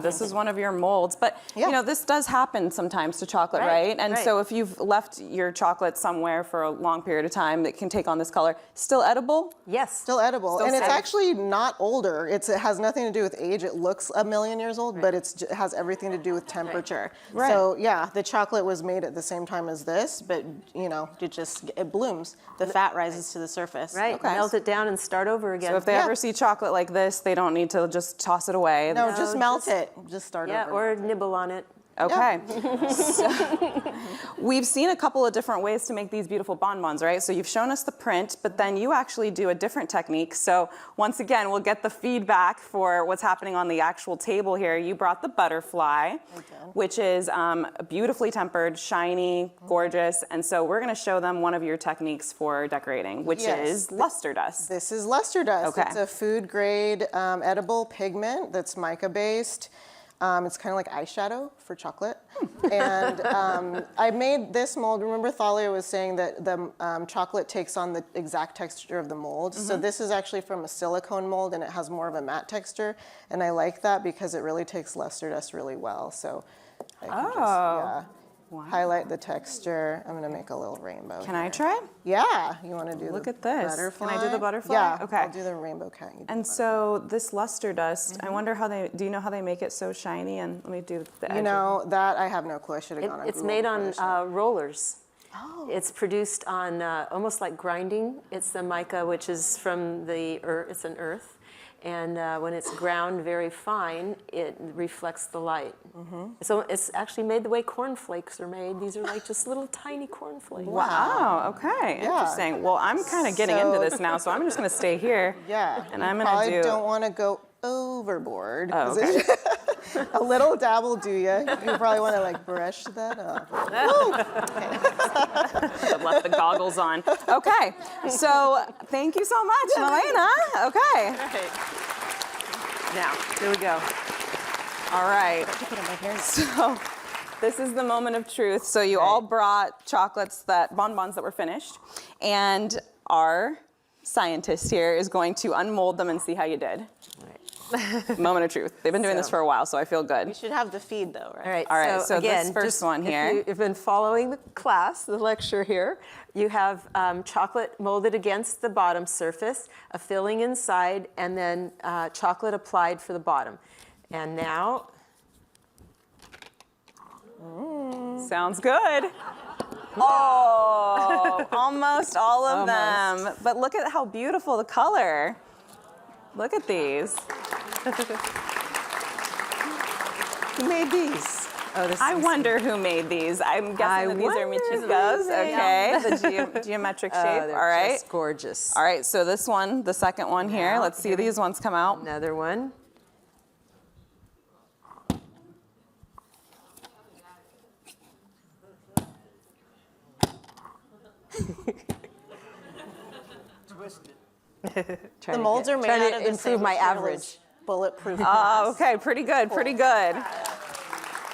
This is one of your molds, but this does happen sometimes to chocolate, Right, right? And right. so if you've left your chocolate somewhere for a long period of of time that can take on this color. Still edible? Yes. Still edible. Still and it's safe. actually not older. It has nothing to do with age. It looks 1,000,000 years old, but it has everything to do with temperature. Right. So yeah, the chocolate was made at the same time as this, but it blooms. The fat rises to the surface. Right. Okay. Melt it down and start over again. So if they ever see chocolate like this, they don't need to just toss it away. No, just melt just- it. Just start yeah, over. or nibble on it. Okay. So, we've seen a couple of different ways to make these beautiful bonbons, right? So you've shown us the print, but then you actually do a different technique. So once again, we'll get the feedback for what's happening on the actual table here. You brought the butterfly, which is beautifully tempered, shiny, gorgeous. And so we're going to show them one of your techniques for decorating, which Yes. is luster dust. This is luster dust. Okay. It's a food grade edible pigment that's mica based. It's kind of like eyeshadow for chocolate. And I made this mold. Remember Thalai was saying that the chocolate takes on the exact texture of the mold. So this is actually from a silicone mold and it has more of a matte texture. And I like that because it really takes luster dust really well. So I can just highlight the texture. I'm gonna make a little rainbow. Can I try? Yeah, you wanna do Look the at this. butterfly? Can I do the butterfly? Yeah, Okay. I'll do the rainbow cat. You do And the so this luster dust, I wonder how do you know how they make it so shiny? And let me do the edge. You know, that I have no clue. I should have gone on It's Google made for on this. rollers. It's produced on almost like grinding. It's the mica, which is from the earth. It's an earth. And when it's ground very fine, it reflects the light. So it's actually made the way cornflakes are made. These are like just little tiny cornflakes. Wow, okay, interesting. Well, I'm kind of getting into this now, so I'm just gonna stay here. Yeah. And I'm you gonna probably do. don't want to go overboard. Oh, 'cause okay. a little dabble do you? You probably want to like brush that up. I've left the goggles on. Okay, so thank you so much, Milena. Okay. Now, here we go. All right. So this is the moment of truth. So you all brought bonbons that were finished, and our scientist here is going to unmold them and see how you did. Moment of truth. They've been doing this for a while, so I feel You good. should have the feed though, right? All right, so this again, first just one here. If you've been following the class, the lecture here, you have chocolate molded against the bottom surface, a filling inside, and then chocolate applied for the bottom. And now, Sounds good. Oh, almost all of them. But look at how beautiful the color. Look at these. who made these? Oh, this I is wonder who made these. I'm guessing that these are wonder who Michiko's. made Okay, the geometric shape. they're All right. just gorgeous. All right, so this one, the second one here. Now, Let's see these ones come out. Another one. The molds are made trying out to of the improve same my material average. as bulletproof. Oh, okay, pretty good, pretty good.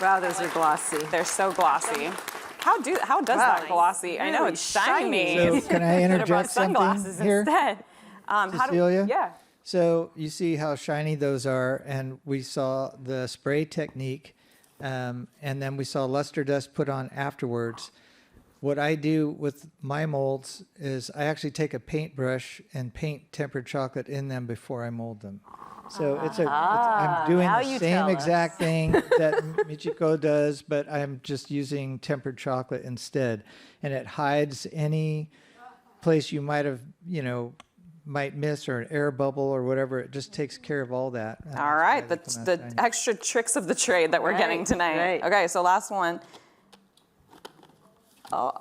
Wow, those are glossy. They're so glossy. How does that glossy? I know Really it's shiny. So can I Should have brought interject sunglasses something here, instead. Cecilia? Yeah. So you see how shiny those are, and we saw the spray technique, and then we saw luster dust put on afterwards. What I do with my molds is I actually take a paintbrush and paint tempered chocolate in them before I mold them. So I'm doing now the you same tell us. exact thing that Michiko does, but I'm just using tempered chocolate instead. And it hides any place you might have, might miss, or an air bubble or whatever. It just takes care of all that. And All that's right, why they come out the shiny. extra tricks of the trade that we're getting tonight. right. Okay, so last one. Oh,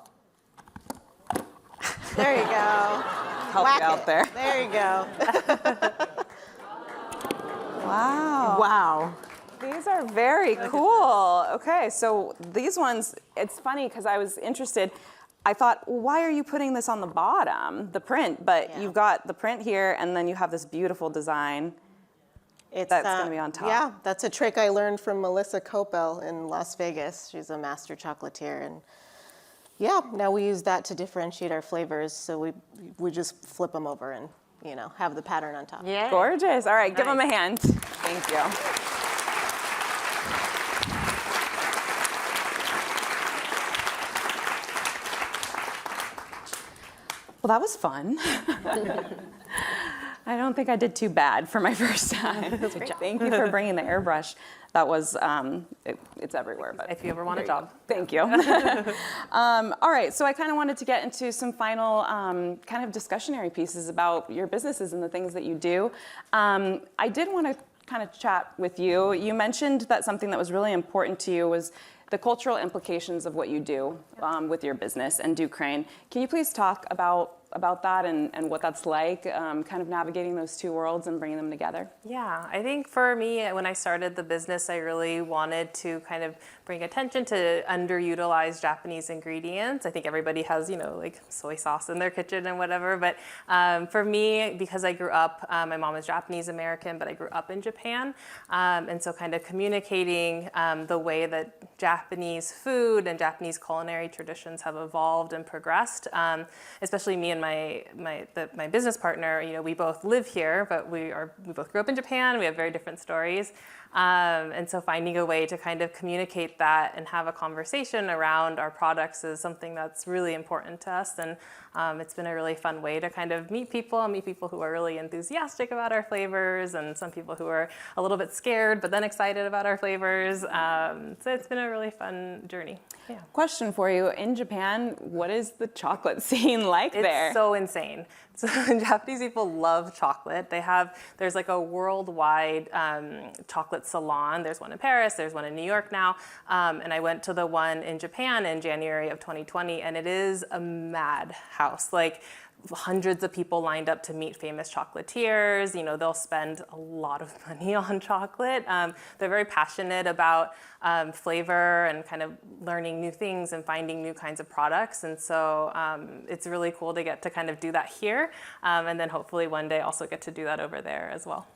There you go. help Whack you out it. there. There you go. Wow. Wow. These are very cool. Okay, so these ones, it's funny because I was interested. I thought, well, why are you putting this on the bottom, the print? But Yeah. you've got the print here, and then you have this beautiful design. It's, That's gonna be on top. Yeah, that's a trick I learned from Melissa Coppell in Las Vegas. She's a master chocolatier, and yeah, now we use that to differentiate our flavors. So we just flip them over and have the pattern on top. Yeah. Gorgeous. All right, give them a Nice. hand. Thank you. Well, that was fun. I don't think I did too bad for my first time. Thank you for bringing the airbrush. That was, it's everywhere. But If you ever want a job. Thank you. All right, so I kind of wanted to get into some final kind of discussionary pieces about your businesses and the things that you do. I did want to kind of chat with you. You mentioned that something that was really important to you was the cultural implications of what you do with your business and Deux Crânes. Can you please talk about that and what that's like, kind of navigating those two worlds and bringing them together? Yeah, I think for me, when I started the business, I really wanted to kind of bring attention to underutilized Japanese ingredients. I think everybody has, like soy sauce in their kitchen and whatever. But for me, because I grew up, my mom is Japanese American, but I grew up in Japan. And so kind of communicating the way that Japanese food and Japanese culinary traditions have evolved and progressed, especially me and my business partner, we both live here, but we both grew up in Japan. We have very different stories. And so finding a way to kind of communicate that and have a conversation around our products is something that's really important to us. And it's been a really fun way to kind of meet people who are really enthusiastic about our flavors, and some people who are a little bit scared but then excited about our flavors. So it's been a really fun journey. Yeah. Question for you. In Japan, what is the chocolate scene like there? It's so insane. So Japanese people love chocolate. There's like a worldwide chocolate salon. There's one in Paris, there's one in New York now. And I went to the one in Japan in January of 2020, and it is a madhouse. Like, hundreds of people lined up to meet famous chocolatiers. They'll spend a lot of money on chocolate. They're very passionate about flavor and kind of learning new things and finding new kinds of products. And so it's really cool to get to kind of do that here. And then hopefully one day also get to do that over there as well.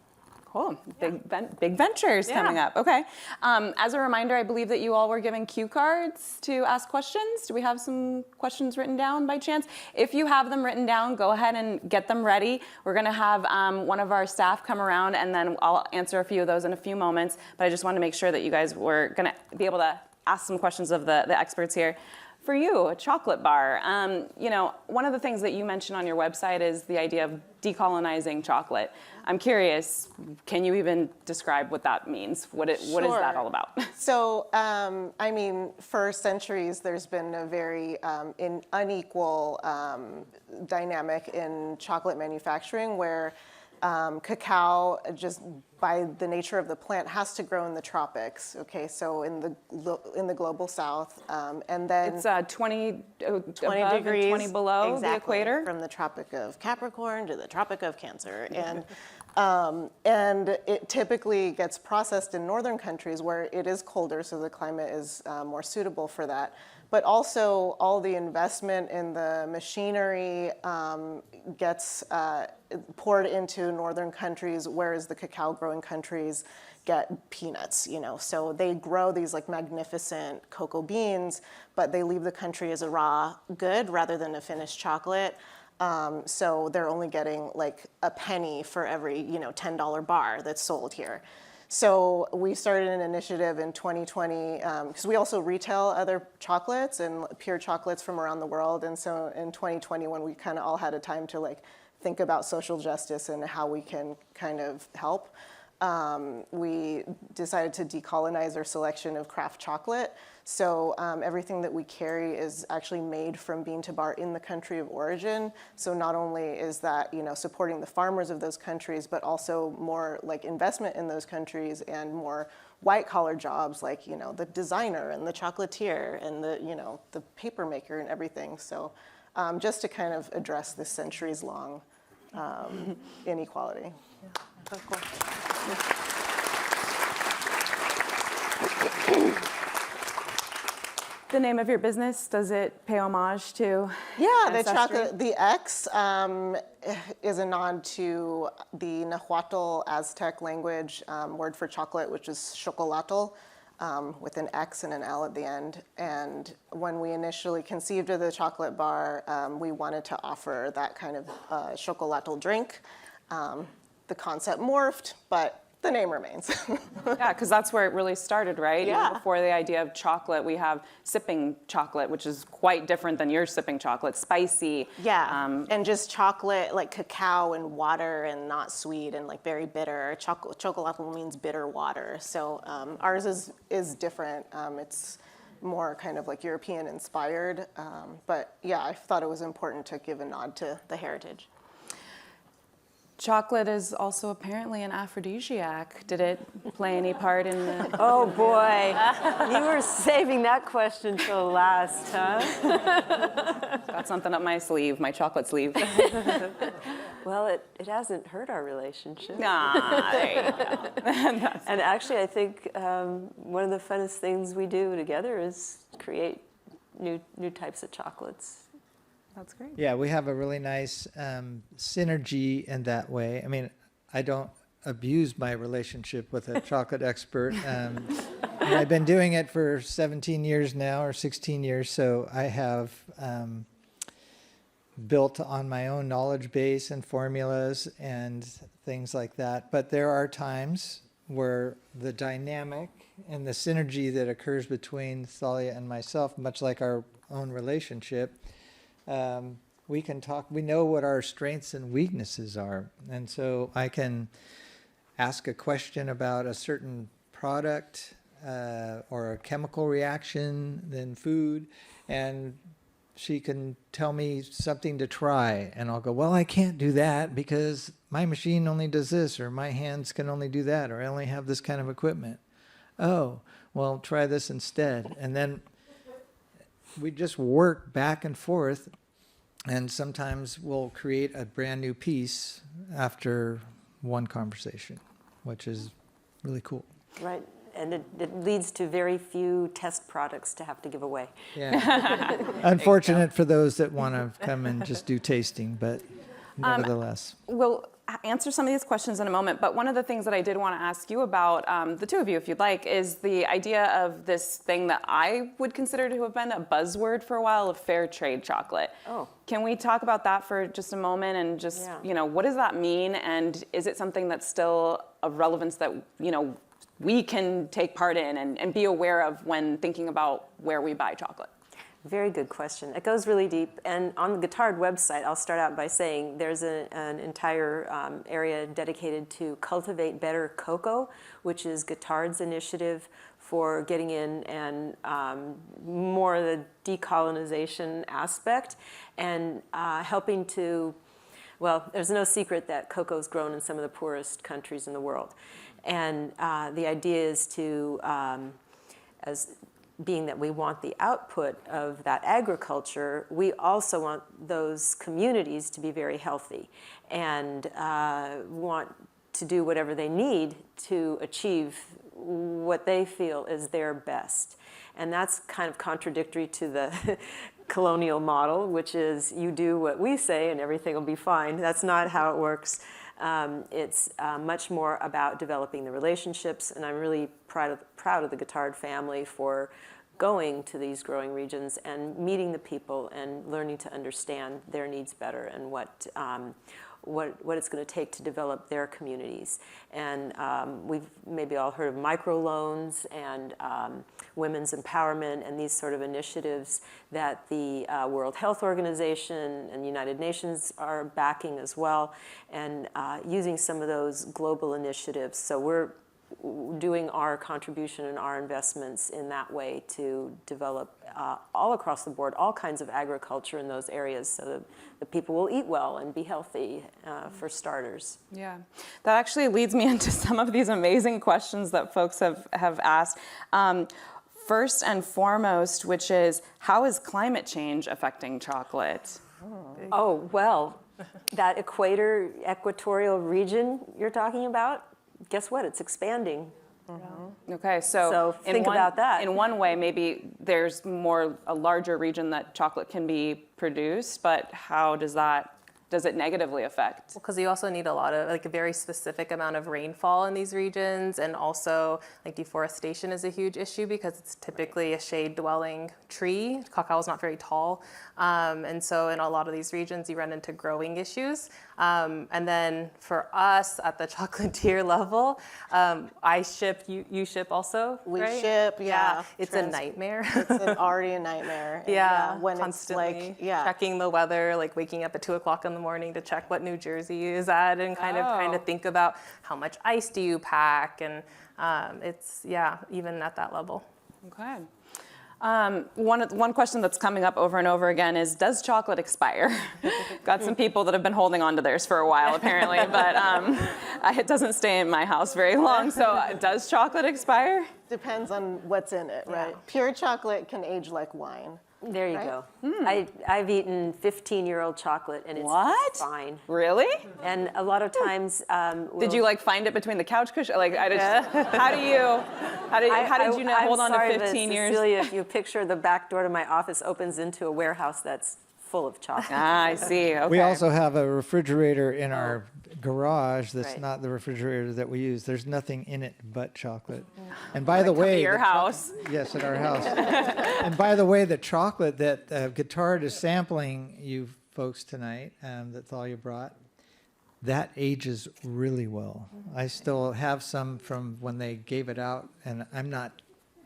Cool. Big ventures coming up. Okay. As a reminder, I believe that you all were given cue cards to ask questions. Do we have some questions written down by chance? If you have them written down, go ahead and get them ready. We're going to have one of our staff come around, and then I'll answer a few of those in a few moments. But I just wanted to make sure that you guys were going to be able to ask some questions of the experts here. For you, a chocolate bar, one of the things that you mentioned on your website is the idea of decolonizing chocolate. I'm curious, can you even describe what that means? What is that all about? So, for centuries, there's been a very unequal dynamic in chocolate manufacturing where cacao, just by the nature of the plant, has to grow in the tropics. Okay, so in the global south, and then it's 20 above degrees, and 20 below exactly, the equator, from the Tropic of Capricorn to the Tropic of Cancer, and it typically gets processed in northern countries where it is colder, so the climate is more suitable for that. But also, all the investment in the machinery gets poured into northern countries, whereas the cacao-growing countries get peanuts, So they grow these like magnificent cocoa beans, but they leave the country as a raw good rather than a finished chocolate. So they're only getting like a penny for every, $10 bar that's sold here. So we started an initiative in 2020 because we also retail other chocolates and pure chocolates from around the world. And so in 2020, when we kind of all had a time to like think about social justice and how we can kind of help, we decided to decolonize our selection of craft chocolate. So everything that we carry is actually made from bean to bar in the country of origin. So not only is that, supporting the farmers of those countries, but also more like investment in those countries and more white collar jobs like, the designer and the chocolatier and the paper maker and everything. So just to kind of address this centuries long inequality. Yeah, that's cool. The name of your business, does it pay homage to the chocolate, the X is a nod to the Nahuatl Aztec language word for chocolate, which is xocolate, with an X and an L at the end. And when we initially conceived of the chocolate bar, we wanted to offer that kind of chocolate drink. The concept morphed, but the name remains. Yeah, because that's where it really started, right? Yeah. Even before the idea of chocolate, we have sipping chocolate, which is quite different than your sipping chocolate, spicy. Yeah, and just chocolate, like cacao and water and not sweet and like very bitter. Chocolate means bitter water. So ours is different. It's more kind of like European inspired. But yeah, I thought it was important to give a nod to the heritage. Chocolate is also apparently an aphrodisiac. Did it play any part in the... Oh boy, you were saving that question till last, huh? Got something up my sleeve, my chocolate sleeve. Well, it hasn't hurt our relationship. Ah, there you go. And actually, I think one of the funnest things we do together is create new types of chocolates. That's great. Yeah, we have a really nice synergy in that way. I mean, I don't abuse my relationship with a chocolate expert. And I've been doing it for 17 years now, or 16 years, so I have built on my own knowledge base and formulas and things like that. But there are times where the dynamic and the synergy that occurs between Thalia and myself, much like our own relationship, we can talk, we know what our strengths and weaknesses are. And so I can ask a question about a certain product or a chemical reaction in food, and she can tell me something to try. And I'll go, well, I can't do that because my machine only does this, or my hands can only do that, or I only have this kind of equipment. Oh, well, try this instead. And then we just work back and forth, and sometimes we'll create a brand new piece after one conversation, which is really cool. Right, and it leads to very few test products to have to give away. Yeah. Unfortunate for those that want to come and just do tasting, but nevertheless. We'll answer some of these questions in a moment, but one of the things that I did want to ask you about, the two of you, if you'd like, is the idea of this thing that I would consider to have been a buzzword for a while, of fair trade chocolate. Oh. Can we talk about that for just a moment and just, what does that mean? And is it something that's still of relevance that, we can take part in and be aware of when thinking about where we buy chocolate? Very good question. It goes really deep. And on the Guittard website, I'll start out by saying there's an entire area dedicated to Cultivate Better Cocoa, which is Guittard's initiative for getting in and more of the decolonization aspect and helping to, well, there's no secret that cocoa is grown in some of the poorest countries in the world. And the idea is to, as being that we want the output of that agriculture, we also want those communities to be very healthy and want to do whatever they need to achieve what they feel is their best. And that's kind of contradictory to the colonial model, which is you do what we say and everything will be fine. That's not how it works. It's much more about developing the relationships, and I'm really proud of the Guittard family for going to these growing regions and meeting the people and learning to understand their needs better and what it's going to take to develop their communities. And we've maybe all heard of microloans and women's empowerment and these sort of initiatives that the World Health Organization and United Nations are backing as well, and using some of those global initiatives. So we're doing our contribution and our investments in that way to develop all across the board, all kinds of agriculture in those areas so that the people will eat well and be healthy for starters. Yeah, that actually leads me into some of these amazing questions that folks have asked. First and foremost, which is, how is climate change affecting chocolate? Oh, well, that equatorial region you're talking about, guess what? It's expanding. Mm-hmm. Okay, so think about that. In one way, maybe there's a larger region that chocolate can be produced, but how does that does it negatively affect? Because you also need a lot of, like a very specific amount of rainfall in these regions, and also like deforestation is a huge issue because it's typically a shade-dwelling tree. Cacao is not very tall, and so in a lot of these regions you run into growing issues. And then for us at the chocolatier level, I ship, you ship also, We right? ship, yeah. It's a nightmare. It's already a nightmare. And, when constantly it's like, checking the weather, like waking up at 2 o'clock in the morning to check what New Jersey is at, and kind of think about how much ice do you pack, and it's even at that level. Okay. One question that's coming up over and over again is, does chocolate expire? Got some people that have been holding on to theirs for a while, apparently, but it doesn't stay in my house very long. So does chocolate expire? depends on what's in it, right? Pure chocolate can age like wine. There you Right? go. I've eaten 15-year-old chocolate and it's What? fine. Really? And a lot of times, Did you like find it between the couch cushion? Like, how did you know, hold on to 15 years? Cecilia, if you picture the back door to my office opens into a warehouse that's full of chocolate. Ah, I see. Okay. We also have a refrigerator in our garage that's Right. not the refrigerator that we use. There's nothing in it but chocolate. And by the way, your the house. Yes, at our house. And by the way, the chocolate that Guittard is sampling you folks tonight, that Thalai brought, that ages really well. I still have some from when they gave it out, and I'm not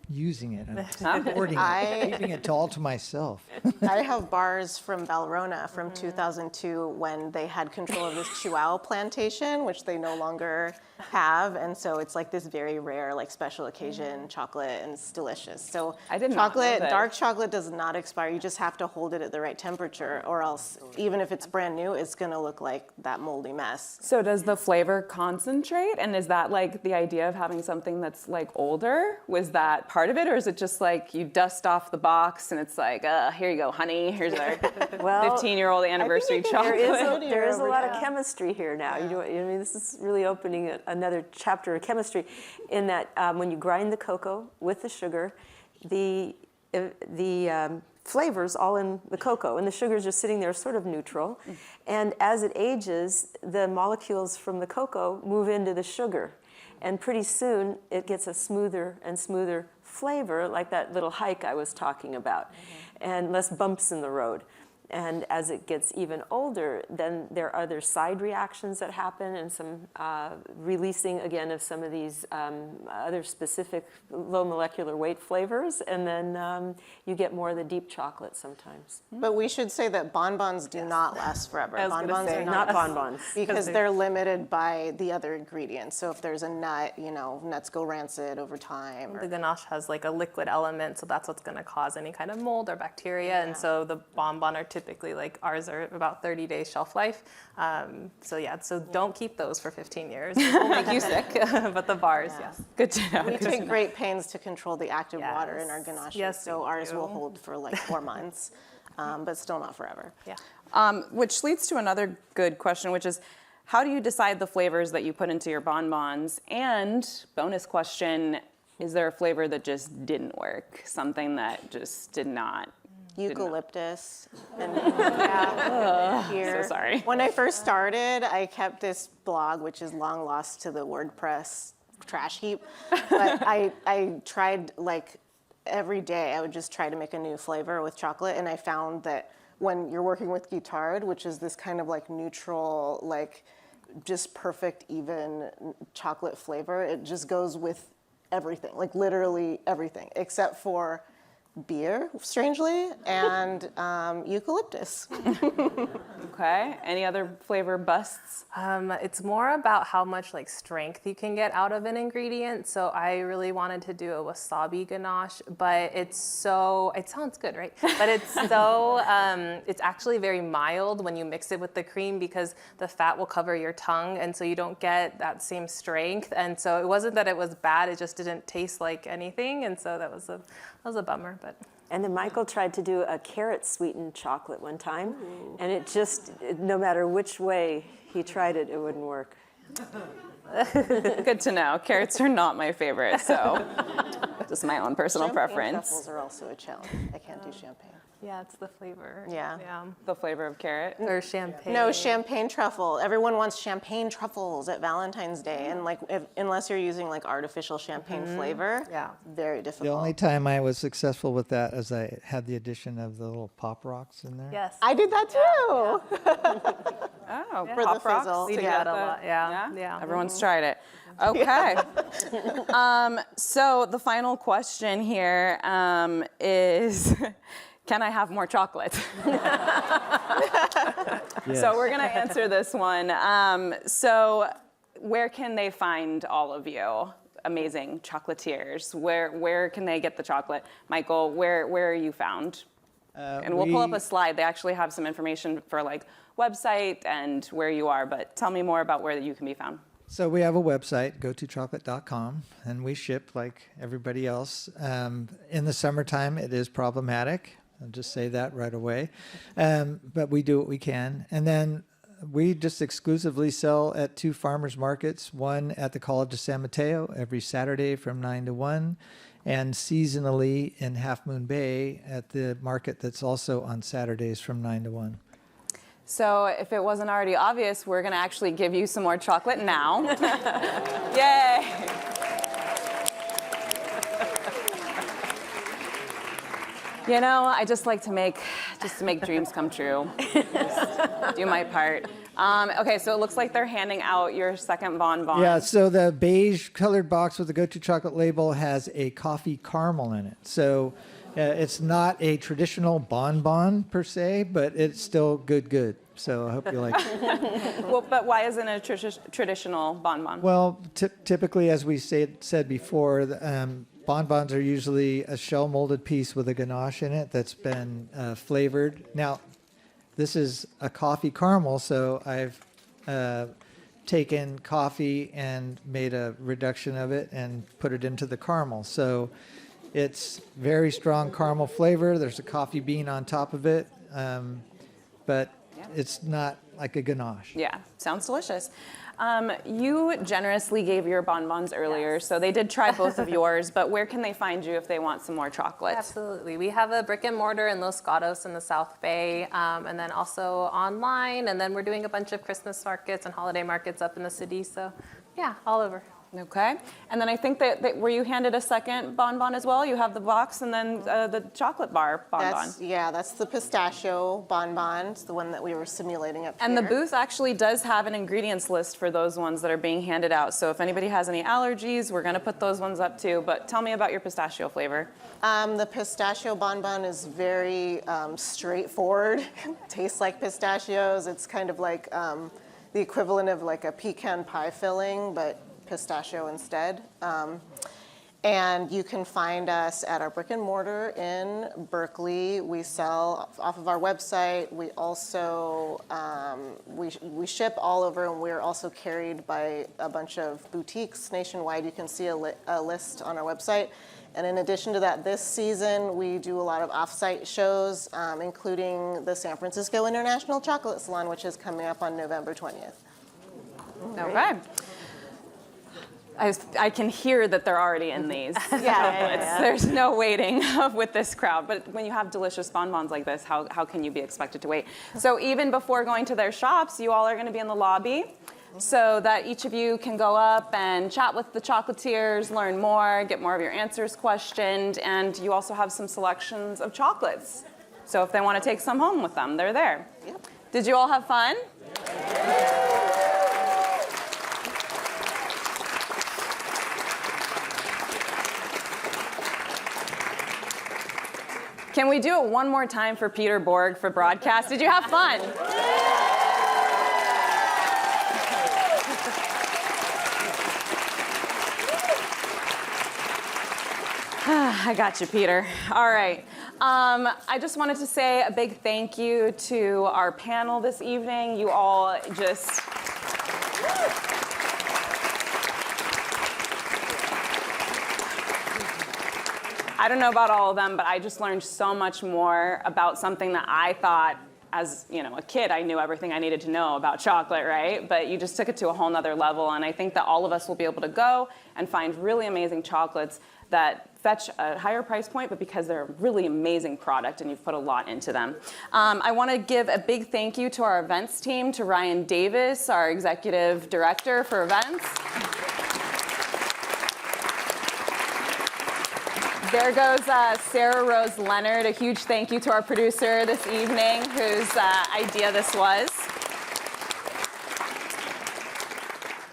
using it. I'm hoarding it, keeping it all to myself. I have bars from Valrhona from 2002 when they had control of this Chihuahua plantation, which they no longer have. And so it's like this very rare, like special occasion chocolate, and it's delicious. So I did not know chocolate, that. dark chocolate does not expire. You just have to hold it at the right temperature, or else even if it's brand new, it's gonna look like that moldy mess. So does the flavor concentrate? And is that like the idea of having something that's like older? Was that part of it? Or is it just like you dust off the box and it's like, here you go, honey, here's our 15-year-old anniversary chocolate? There is a lot of chemistry here now. You know, I mean, this is really opening another chapter of chemistry, in that when you grind the cocoa with the sugar, the flavors all in the cocoa, and the sugar is just sitting there sort of neutral. And as it ages, the molecules from the cocoa move into the sugar. And pretty soon, it gets a smoother and smoother flavor, like that little hike I was talking about, and less bumps in the road. And as it gets even older, then there are other side reactions that happen, and some releasing again of some of these other specific low molecular weight flavors, and then you get more of the deep chocolate sometimes. But we should say that bonbons do not last forever. Bonbons are Not bonbons. because they're limited by the other ingredients. So if there's a nut, you know, nuts go rancid over time. The ganache has like a liquid element, so that's what's going to cause any kind of mold or bacteria. And so the bonbon are typically, like ours are about 30 days shelf life. So don't keep those for 15 years. It will make you sick, but the bars, yes. Good to know. We take great pains to control the active water in our ganaches, Yes, so thank ours you. will hold for like 4 months, but still not forever. Yeah. Which leads to another good question, which is, how do you decide the flavors that you put into your bonbons? And bonus question, is there a flavor that just didn't work? Something that just did not? Eucalyptus. And So sorry. When I first started, I kept this blog, which is long lost to the WordPress trash heap. But I tried, like, every day, I would just try to make a new flavor with chocolate. And I found that when you're working with Guittard, which is this kind of like neutral, like just perfect, even chocolate flavor, it just goes with everything, like literally everything, except for beer, strangely, and eucalyptus. Okay. Any other flavor busts? It's more about how much like strength you can get out of an ingredient. So I really wanted to do a wasabi ganache, but it sounds good, right? But it's it's actually very mild when you mix it with the cream, because the fat will cover your tongue, and so you don't get that same strength. And so it wasn't that it was bad, it just didn't taste like anything. And so that was a bummer, but. And then Michael tried to do a carrot sweetened chocolate one time, and it just, no matter which way he tried it, it wouldn't work. Good to know. Carrots are not my favorite, so just my own personal Champagne preference. truffles are also a challenge. I can't do champagne. Yeah, it's the flavor. Yeah. The flavor of carrot. Or champagne. No, champagne truffle. Everyone wants champagne truffles at Valentine's Day, and like unless you're using like artificial champagne flavor, Yeah. very difficult. The only time I was successful with that is I had the addition of the little pop rocks in there. Yes. I did that too. Oh, For the Pop Rocks. fizzle. We do Yeah. that a lot. Yeah. Everyone's tried it. Okay. So the final question here is, can I have more chocolate? So we're going to answer this one. So where can they find all of you? Amazing chocolatiers. Where can they get the chocolate? Michael, where are you found? And we'll pull up a slide. They actually have some information for like website and where you are, but tell me more about where you can be found. So we have a website, gotochocolate.com, and we ship like everybody else. In the summertime, it is problematic. I'll just say that right away. But we do what we can. And then we just exclusively sell at 2 farmers markets, one at the College of San Mateo every Saturday from 9 to 1, and seasonally in Half Moon Bay at the market that's also on Saturdays from 9 to 1. So if it wasn't already obvious, we're going to actually give you some more chocolate now. Yay! You know, I just like to make dreams come true. Just do my part. Okay, so it looks like they're handing out your second bonbon. Yeah, so the beige colored box with the Go To Chocolate label has a coffee caramel in it. So it's not a traditional bonbon per se, but it's still good. So I hope you like it. Well, but why isn't it a traditional bonbon? Well, typically, as we said before, bonbons are usually a shell molded piece with a ganache in it that's been flavored. Now, this is a coffee caramel, so I've taken coffee and made a reduction of it and put it into the caramel. So it's very strong caramel flavor. There's a coffee bean on top of it, but it's not like a ganache. Yeah, sounds delicious. You generously gave your bonbons earlier, so they did try both of yours, but where can they find you if they want some more chocolate? Absolutely. We have a brick and mortar in Los Gatos in the South Bay, and then also online, and then we're doing a bunch of Christmas markets and holiday markets up in the city, so yeah, all over. Okay. And then I think that were you handed a second bonbon as well? You have the box and then the chocolate bar bonbon. That's the pistachio bonbon. It's the one that we were simulating up And here. the booth actually does have an ingredients list for those ones that are being handed out. So if anybody has any allergies, we're going to put those ones up too. But tell me about your pistachio flavor. The pistachio bonbon is very straightforward. Tastes like pistachios. It's kind of like the equivalent of like a pecan pie filling, but pistachio instead. And you can find us at our brick and mortar in Berkeley. We sell off of our website. We also we ship all over, and we're also carried by a bunch of boutiques nationwide. You can see a list on our website. And in addition to that, this season we do a lot of off-site shows, including the San Francisco International Chocolate Salon, which is coming up on November 20th. Okay. I can hear that they're already in these. Yeah. There's no waiting with this crowd. But when you have delicious bonbons like this, how can you be expected to wait? So even before going to their shops, you all are going to be in the lobby so that each of you can go up and chat with the chocolatiers, learn more, get more of your answers questioned, and you also have some selections of chocolates. So if they want to take some home with them, they're there. Yep. Did you all have fun? Can we do it one more time for Peter Borg for broadcast? Did you have fun? I got you, Peter. All right. I just wanted to say a big thank you to our panel this evening. You all just... I don't know about all of them, but I just learned so much more about something that I thought as a kid, I knew everything I needed to know about chocolate, right? But you just took it to a whole nother level, and I think that all of us will be able to go and find really amazing chocolates that fetch a higher price point, but because they're a really amazing product and you've put a lot into them. I want to give a big thank you to our events team, to Ryan Davis, our executive director for events. There goes Sarah Rose Leonard. A huge thank you to our producer this evening, whose idea this was.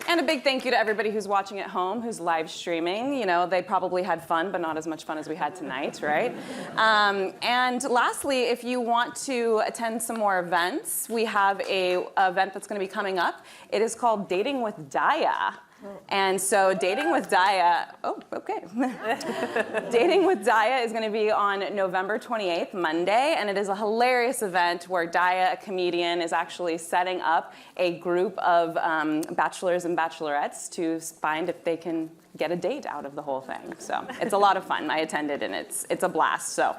And a big thank you to everybody who's watching at home, who's live streaming. They probably had fun, but not as much fun as we had tonight, right? And lastly, if you want to attend some more events, we have an event that's going to be coming up. It is called Dating with Daya. And so Dating with Daya, Dating with Daya is going to be on November 28th, Monday, and it is a hilarious event where Daya, a comedian, is actually setting up a group of bachelors and bachelorettes to find if they can get a date out of the whole thing. So it's a lot of fun. I attended, and it's a blast. So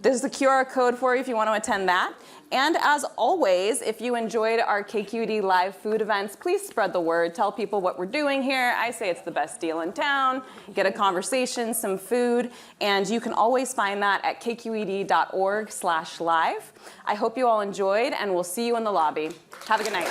there's the QR code for you if you want to attend that. And as always, if you enjoyed our KQED live food events, please spread the word. Tell people what we're doing here. I say it's the best deal in town. Get a conversation, some food, and you can always find that at kqed.org/live. I hope you all enjoyed, and we'll see you in the lobby. Have a good night.